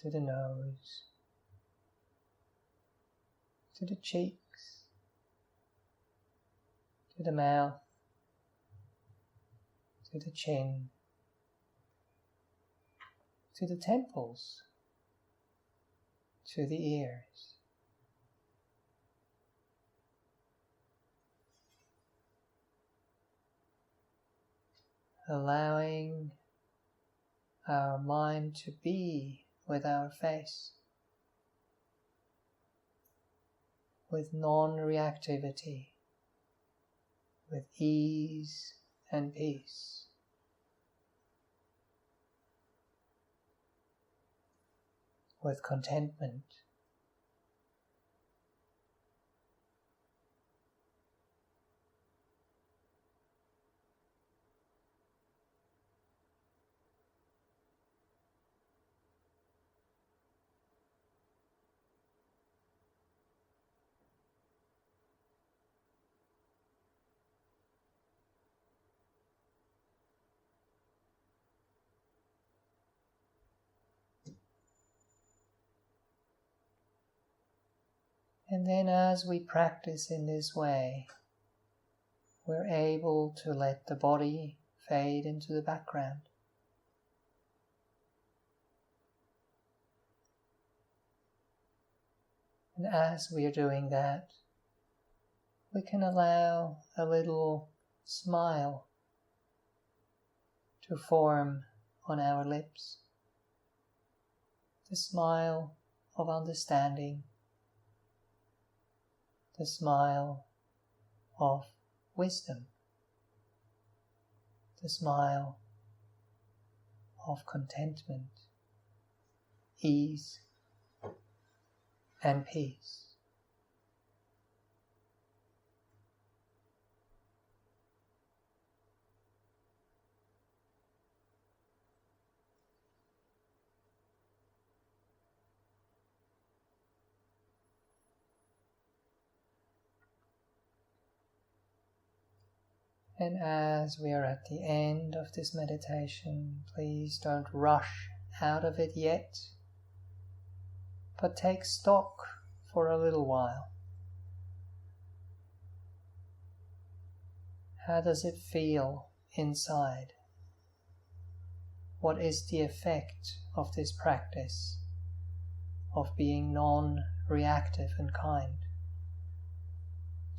to the nose, to the cheeks, to the mouth, to the chin, to the temples, to the ears. Allowing our mind to be with our face, with non-reactivity, with ease and peace. With contentment. And then as we practice in this way, we're able to let the body fade into the background. And as we are doing that, we can allow a little smile to form on our lips. The smile of understanding. The smile of wisdom, the smile of contentment, ease and peace. And as we are at the end of this meditation, please don't rush out of it yet, but take stock for a little while. How does it feel inside? What is the effect of this practice of being non-reactive and kind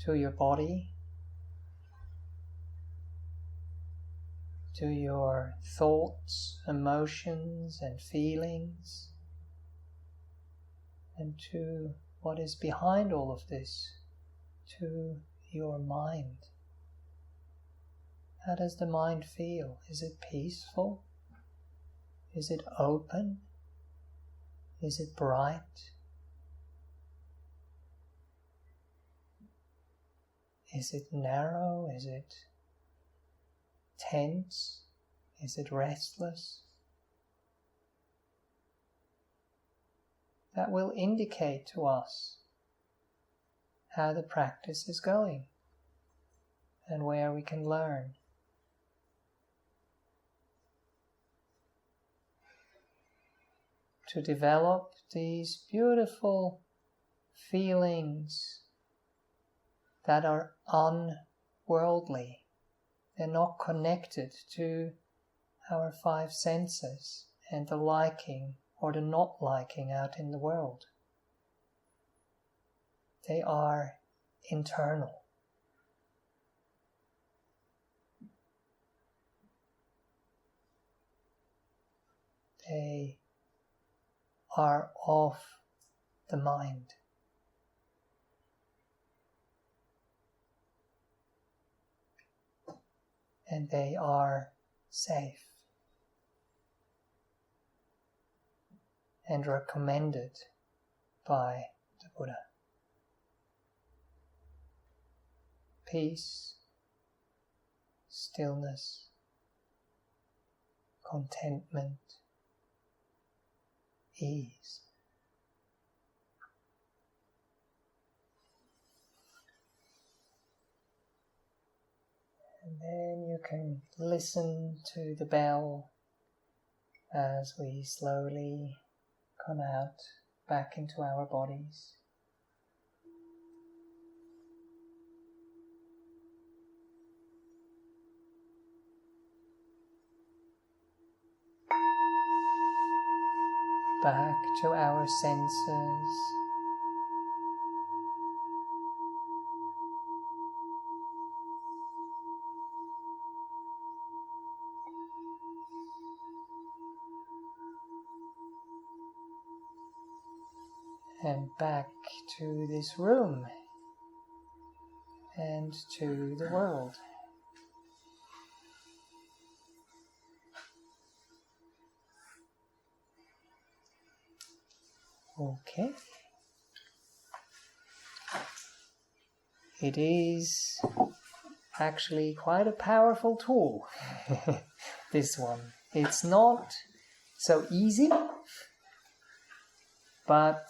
to your body, to your thoughts, emotions and feelings, and to what is behind all of this, to your mind? How does the mind feel? Is it peaceful? Is it open? Is it bright? Is it narrow? Is it tense? Is it restless? That will indicate to us how the practice is going and where we can learn. To develop these beautiful feelings that are unworldly. They're not connected to our five senses and the liking or the not liking out in the world. They are internal. They are of the mind. And they are safe and recommended by the Buddha. Peace, stillness, contentment, ease. And then you can listen to the bell as we slowly come out back into our bodies. Back to our senses. And back to this room and to the world. Okay. It is actually quite a powerful tool, this one. It's not so easy, but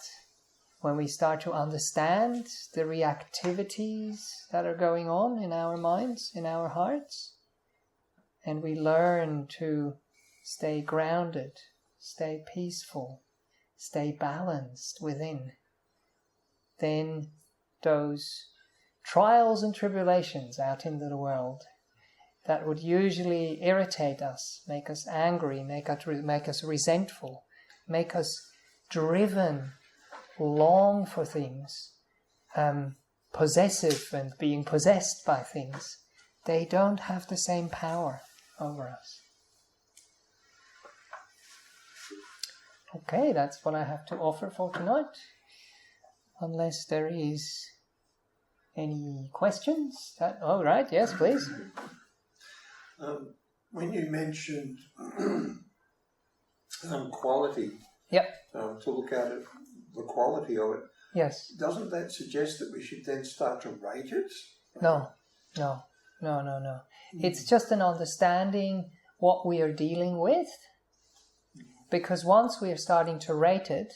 when we start to understand the reactivities that are going on in our minds, in our hearts, and we learn to stay grounded, stay peaceful, stay balanced within, then those trials and tribulations out into the world that would usually irritate us, make us angry, make us resentful, make us driven, long for things, possessive and being possessed by things, they don't have the same power over us. Okay, that's what I have to offer for tonight. Unless there is any questions? Oh, right, yes, please. When you mentioned quality, yep. To look at it, the quality of it, yes. Doesn't that suggest that we should then start to rate it? No. It's just an understanding what we are dealing with. Because once we are starting to rate it,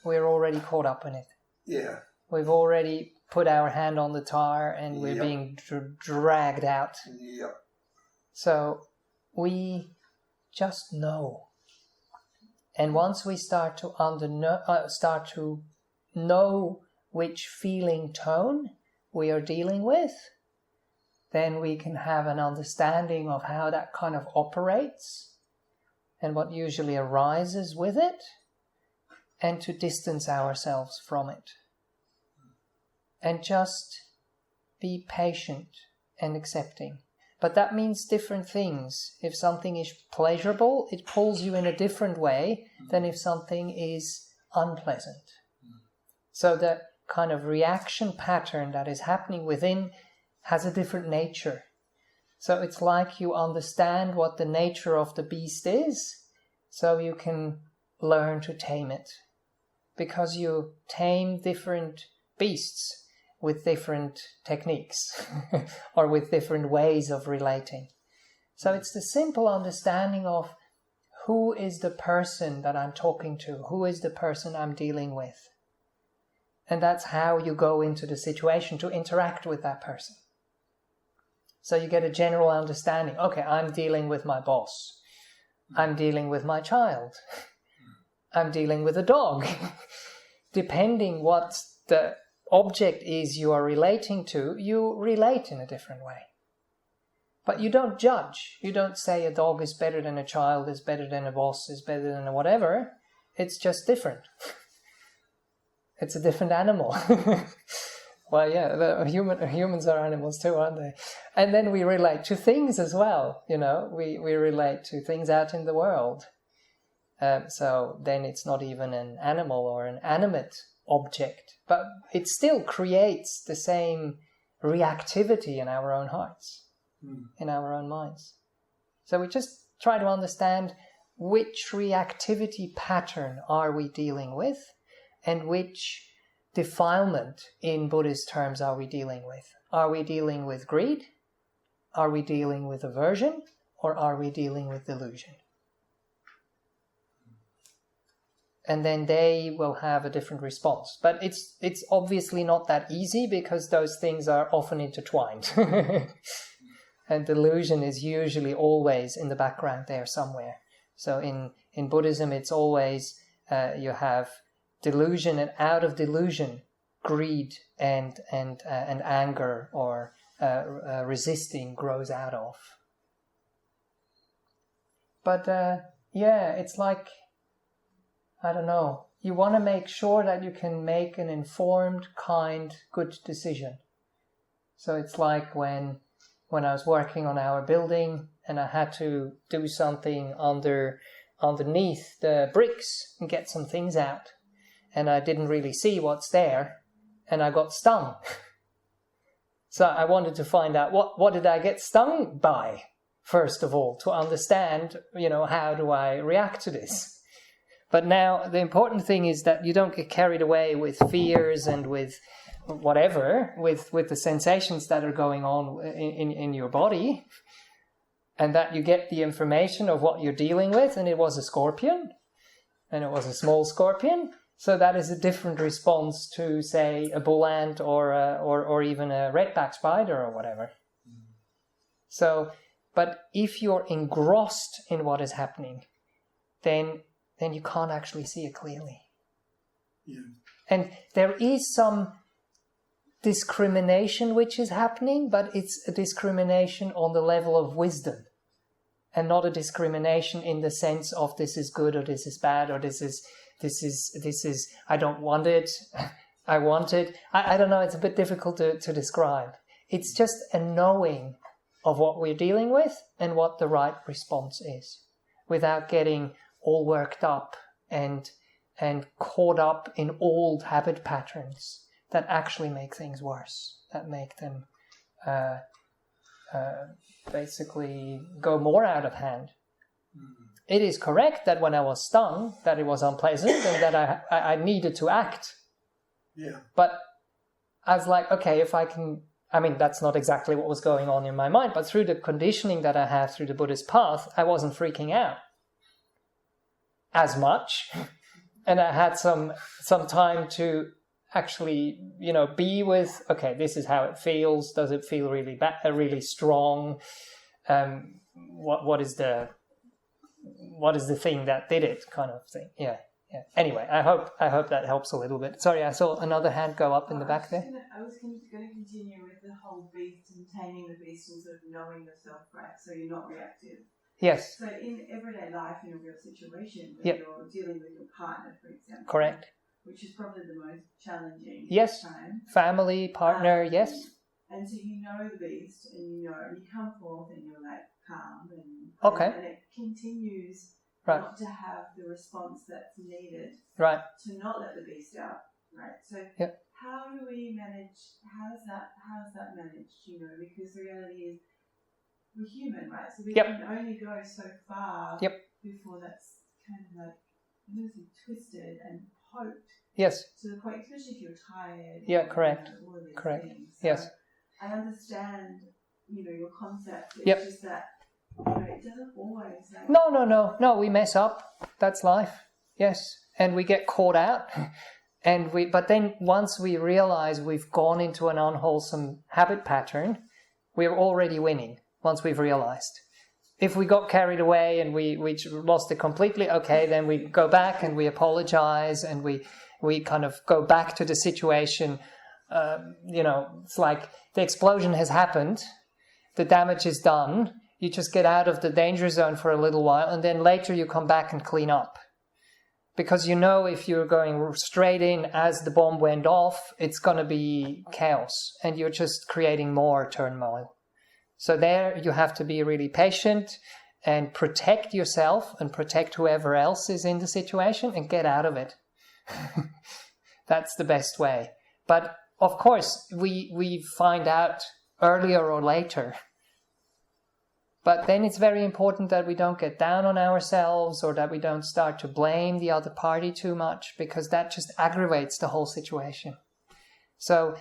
we're already caught up in it. Yeah. We've already put our hand on the tire and we're being dragged out. Yep. So we just know. And once we start to know which feeling tone we are dealing with, then we can have an understanding of how that kind of operates and what usually arises with it, and to distance ourselves from it. And just be patient and accepting. But that means different things. If something is pleasurable, it pulls you in a different way than if something is unpleasant. So the kind of reaction pattern that is happening within has a different nature. So it's like you understand what the nature of the beast is, so you can learn to tame it. Because you tame different beasts with different techniques or with different ways of relating. So it's the simple understanding of who is the person that I'm talking to, who is the person I'm dealing with. And that's how you go into the situation to interact with that person. So you get a general understanding. Okay, I'm dealing with my boss. I'm dealing with my child. I'm dealing with a dog. Depending what the object is you are relating to, you relate in a different way. But you don't judge. You don't say a dog is better than a child, is better than a boss, is better than a whatever. It's just different. It's a different animal. Well, yeah, humans are animals too, aren't they? And then we relate to things as well, We relate to things out in the world. So then it's not even an animal or an animate object, but it still creates the same reactivity in our own hearts, in our own minds. So we just try to understand which reactivity pattern are we dealing with, and which defilement in Buddhist terms are we dealing with. Are we dealing with greed? Are we dealing with aversion? Or are we dealing with delusion? And then they will have a different response. But it's obviously not that easy, because those things are often intertwined. And delusion is usually always in the background there somewhere. So in Buddhism, it's always you have delusion, and out of delusion, greed and anger or resisting grows out of. But it's like, I don't know, you want to make sure that you can make an informed, kind, good decision. So it's like when I was working on our building and I had to do something underneath the bricks and get some things out. And I didn't really see what's there, and I got stung. So I wanted to find out what did I get stung by, first of all, to understand, how do I react to this. But now the important thing is that you don't get carried away with fears and with whatever, with the sensations that are going on in your body, and that you get the information of what you're dealing with, and it was a scorpion, and it was a small scorpion. So that is a different response to, say, a bull ant or even a redback spider or whatever. So, but if you're engrossed in what is happening, then you can't actually see it clearly. Yeah. And there is some discrimination which is happening, but it's a discrimination on the level of wisdom, and not a discrimination in the sense of this is good or this is bad or this is I don't want it, I want it. I don't know, it's a bit difficult to describe. It's just a knowing of what we're dealing with and what the right response is, without getting all worked up and caught up in old habit patterns that actually make things worse, that make them basically go more out of hand. It is correct that when I was stung, that it was unpleasant and that I needed to act. Yeah. But I was like, okay, if I can... I mean, that's not exactly what was going on in my mind, but through the conditioning that I have through the Buddhist path, I wasn't freaking out as much. And I had some time to actually, be with, okay, this is how it feels. Does it feel really really strong? What is the thing that did it, kind of thing? Yeah. Anyway, I hope that helps a little bit. Sorry, I saw another hand go up in the back there. I was going to continue with the whole beast and taming the beast and sort of knowing yourself, right? So you're not reactive. Yes. So in everyday life, in a real situation, when you're dealing with your partner, for example. Correct. Which is probably the most challenging time. Family, partner, yes. And so you know the beast, and you come forth and you're like calm and it continues not to have the response that's needed to not let the beast out, right? So how do we manage, how's that managed, because the reality is we're human, right? So we can only go so far before that's kind of like twisted and poked. Yes. To the point, especially if you're tired. Yeah, correct. All of these correct. things. So yes. I understand, your concept. It's just that, it doesn't always. No. We mess up. That's life. Yes, and we get caught out, But then once we realize we've gone into an unwholesome habit pattern, we're already winning. Once we've realized. If we got carried away and we lost it completely, okay, then we go back and we apologize and We kind of go back to the situation. It's like the explosion has happened, the damage is done. You just get out of the danger zone for a little while, and then later you come back and clean up. Because if you're going straight in as the bomb went off, it's going to be chaos, and you're just creating more turmoil. So there you have to be really patient and protect yourself and protect whoever else is in the situation and get out of it. That's the best way. But of course, we find out earlier or later. But then it's very important that we don't get down on ourselves or that we don't start to blame the other party too much, because that just aggravates the whole situation. So,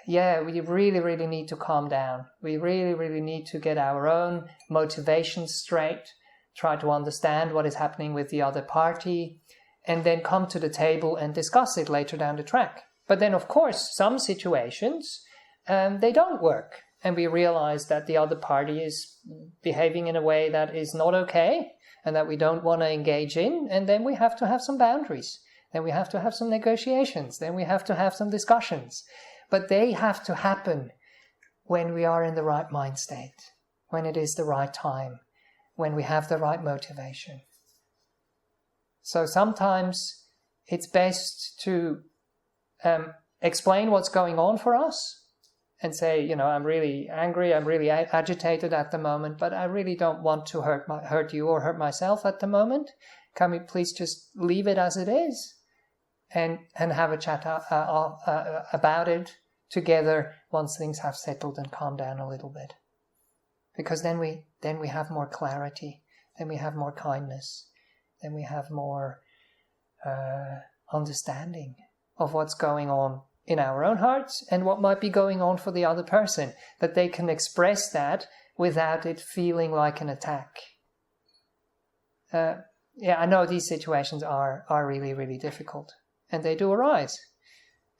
we really, really need to calm down. We really, really need to get our own motivations straight, try to understand what is happening with the other party, and then come to the table and discuss it later down the track. But then, of course, some situations, they don't work. And we realize that the other party is behaving in a way that is not okay and that we don't want to engage in. And then we have to have some boundaries. Then we have to have some negotiations. Then we have to have some discussions. But they have to happen when we are in the right mind state, when it is the right time, when we have the right motivation. So sometimes it's best to explain what's going on for us and say, I'm really angry, I'm really agitated at the moment, but I really don't want to hurt you or hurt myself at the moment. Can we please just leave it as it is and have a chat about it together once things have settled and calmed down a little bit? Because then we have more clarity, then we have more kindness, then we have more understanding of what's going on in our own hearts and what might be going on for the other person, that they can express that without it feeling like an attack. I know these situations are really, really difficult, and they do arise.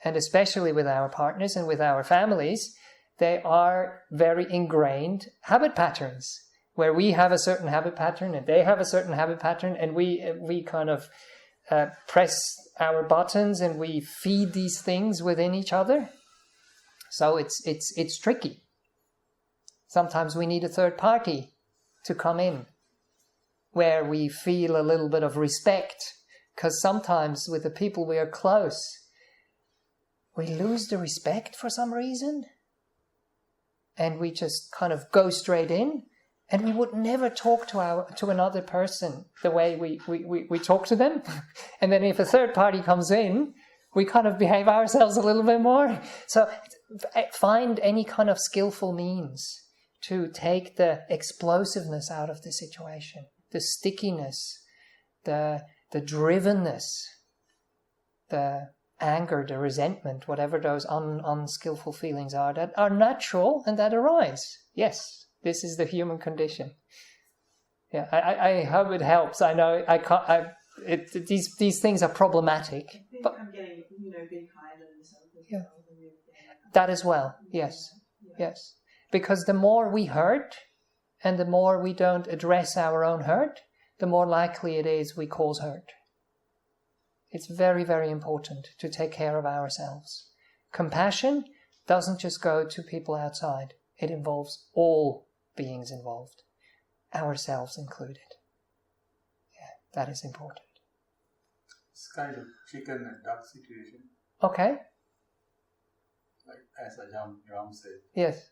And especially with our partners and with our families, they are very ingrained habit patterns, where we have a certain habit pattern and they have a certain habit pattern, and we kind of press our buttons and we feed these things within each other. So it's tricky. Sometimes we need a third party to come in, where we feel a little bit of respect, because sometimes with the people we are close, we lose the respect for some reason, and we just kind of go straight in. And we would never talk to another person the way we talk to them. And then if a third party comes in, we kind of behave ourselves a little bit more. So find any kind of skillful means to take the explosiveness out of the situation, the stickiness, the drivenness, the anger, the resentment, whatever those unskillful feelings are that are natural and that arise. Yes. This is the human condition. Yeah, I hope it helps. I know I can't. These things are problematic. I think but I'm getting, be kind on yourself. Yeah. That as well. Yes, yes. Because the more we hurt, and the more we don't address our own hurt, the more likely it is we cause hurt. It's very, very important to take care of ourselves. Compassion doesn't just go to people outside. It involves all beings involved, ourselves included. Yeah, that is important. It's kind of chicken and duck situation. Okay. Like as Ram said. Yes.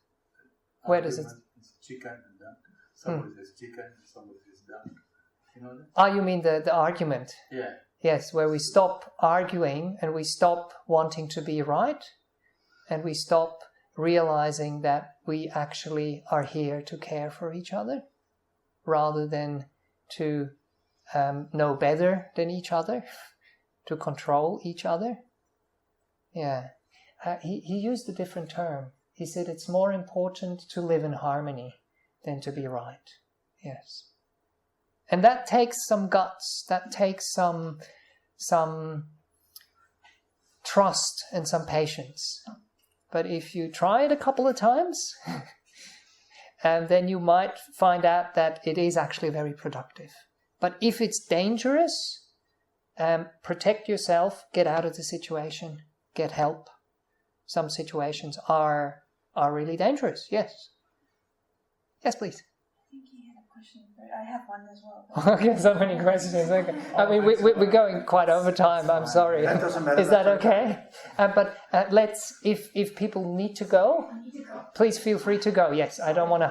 Where does it? It's chicken and duck. Somebody says chicken, somebody says duck. You know that? Oh, you mean the argument? Yeah. Yes, where we stop arguing and we stop wanting to be right, and we stop realizing that we actually are here to care for each other rather than to know better than each other, to control each other. Yeah. He used a different term. He said it's more important to live in harmony than to be right. Yes. And that takes some guts, that takes some trust and some patience. But if you try it a couple of times, and then you might find out that it is actually very productive. But if it's dangerous, protect yourself, get out of the situation, get help. Some situations are really dangerous. Yes. Yes, please. I think he had a question. I have one as well. Okay, so many questions. Okay. I mean, we're going quite over time. I'm sorry. That doesn't matter. Is that okay? But let's, if people need to go, please feel free to go. Yes, I don't want to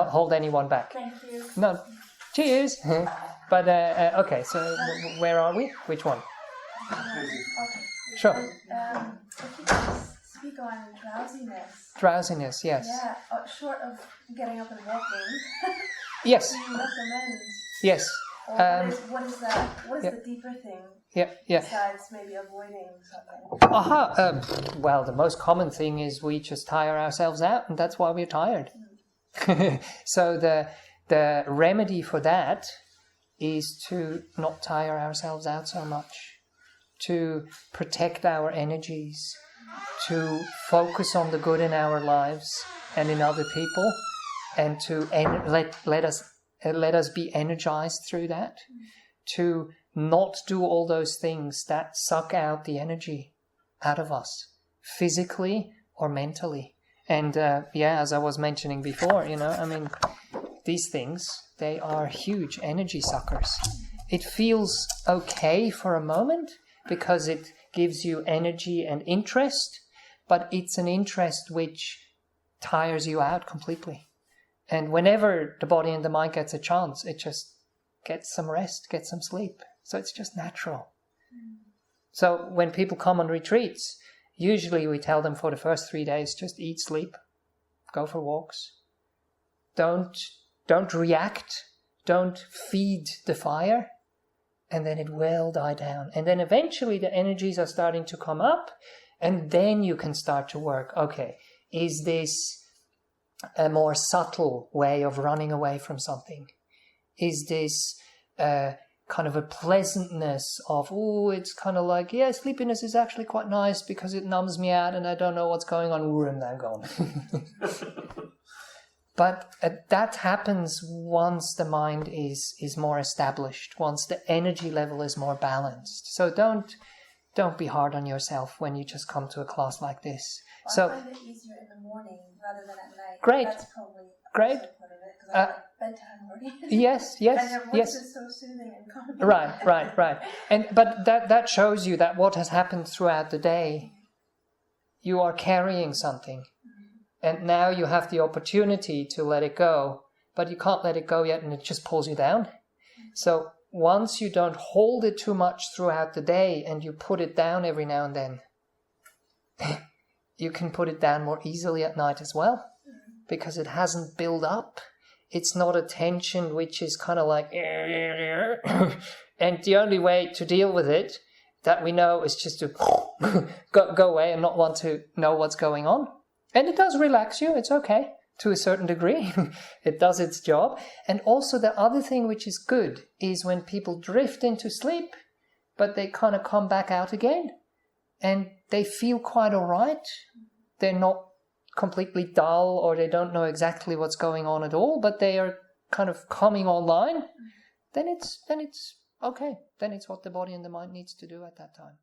hold anyone back. Thank you. No. Cheers. But okay, so where are we? Which one? Okay. Sure. If you could speak on drowsiness. Drowsiness, yes. Yeah, short of getting up and walking. Yes. Do you recommend? Yes. Or what is that? What is the deeper thing? Yeah. Besides maybe avoiding something. Well, the most common thing is we just tire ourselves out, and that's why we're tired. So the remedy for that is to not tire ourselves out so much, to protect our energies, to focus on the good in our lives and in other people, and to let us be energized through that, to not do all those things that suck out the energy out of us, physically or mentally. And as I was mentioning before, I mean, these things, they are huge energy suckers. It feels okay for a moment because it gives you energy and interest, but it's an interest which tires you out completely. And whenever the body and the mind gets a chance, it just gets some rest, gets some sleep. So it's just natural. So when people come on retreats, usually we tell them for the first 3 days, just eat, sleep, go for walks. Don't react, don't feed the fire, and then it will die down. And then eventually the energies are starting to come up, and then you can start to work. Okay, is this a more subtle way of running away from something? Is this kind of a pleasantness of, it's kind of like, sleepiness is actually quite nice because it numbs me out and I don't know what's going on. I'm now gone. But that happens once the mind is more established, once the energy level is more balanced. So don't be hard on yourself when you just come to a class like this. I find it easier in the morning rather than at night. Great. That's probably Great. Because I like bedtime already. Yes. And your voice is so soothing and calming. Right. But that shows you that what has happened throughout the day, you are carrying something. And now you have the opportunity to let it go, but you can't let it go yet and it just pulls you down. So once you don't hold it too much throughout the day and you put it down every now and then, you can put it down more easily at night as well, because it hasn't built up. It's not a tension which is kind of like, and the only way to deal with it that we know is just to go away and not want to know what's going on. And it does relax you, it's okay, to a certain degree. It does its job. And also the other thing which is good is when people drift into sleep, but they kind of come back out again, and they feel quite all right. They're not completely dull, or they don't know exactly what's going on at all, but they are kind of coming online. Then it's okay. Then it's what the body and the mind needs to do at that time.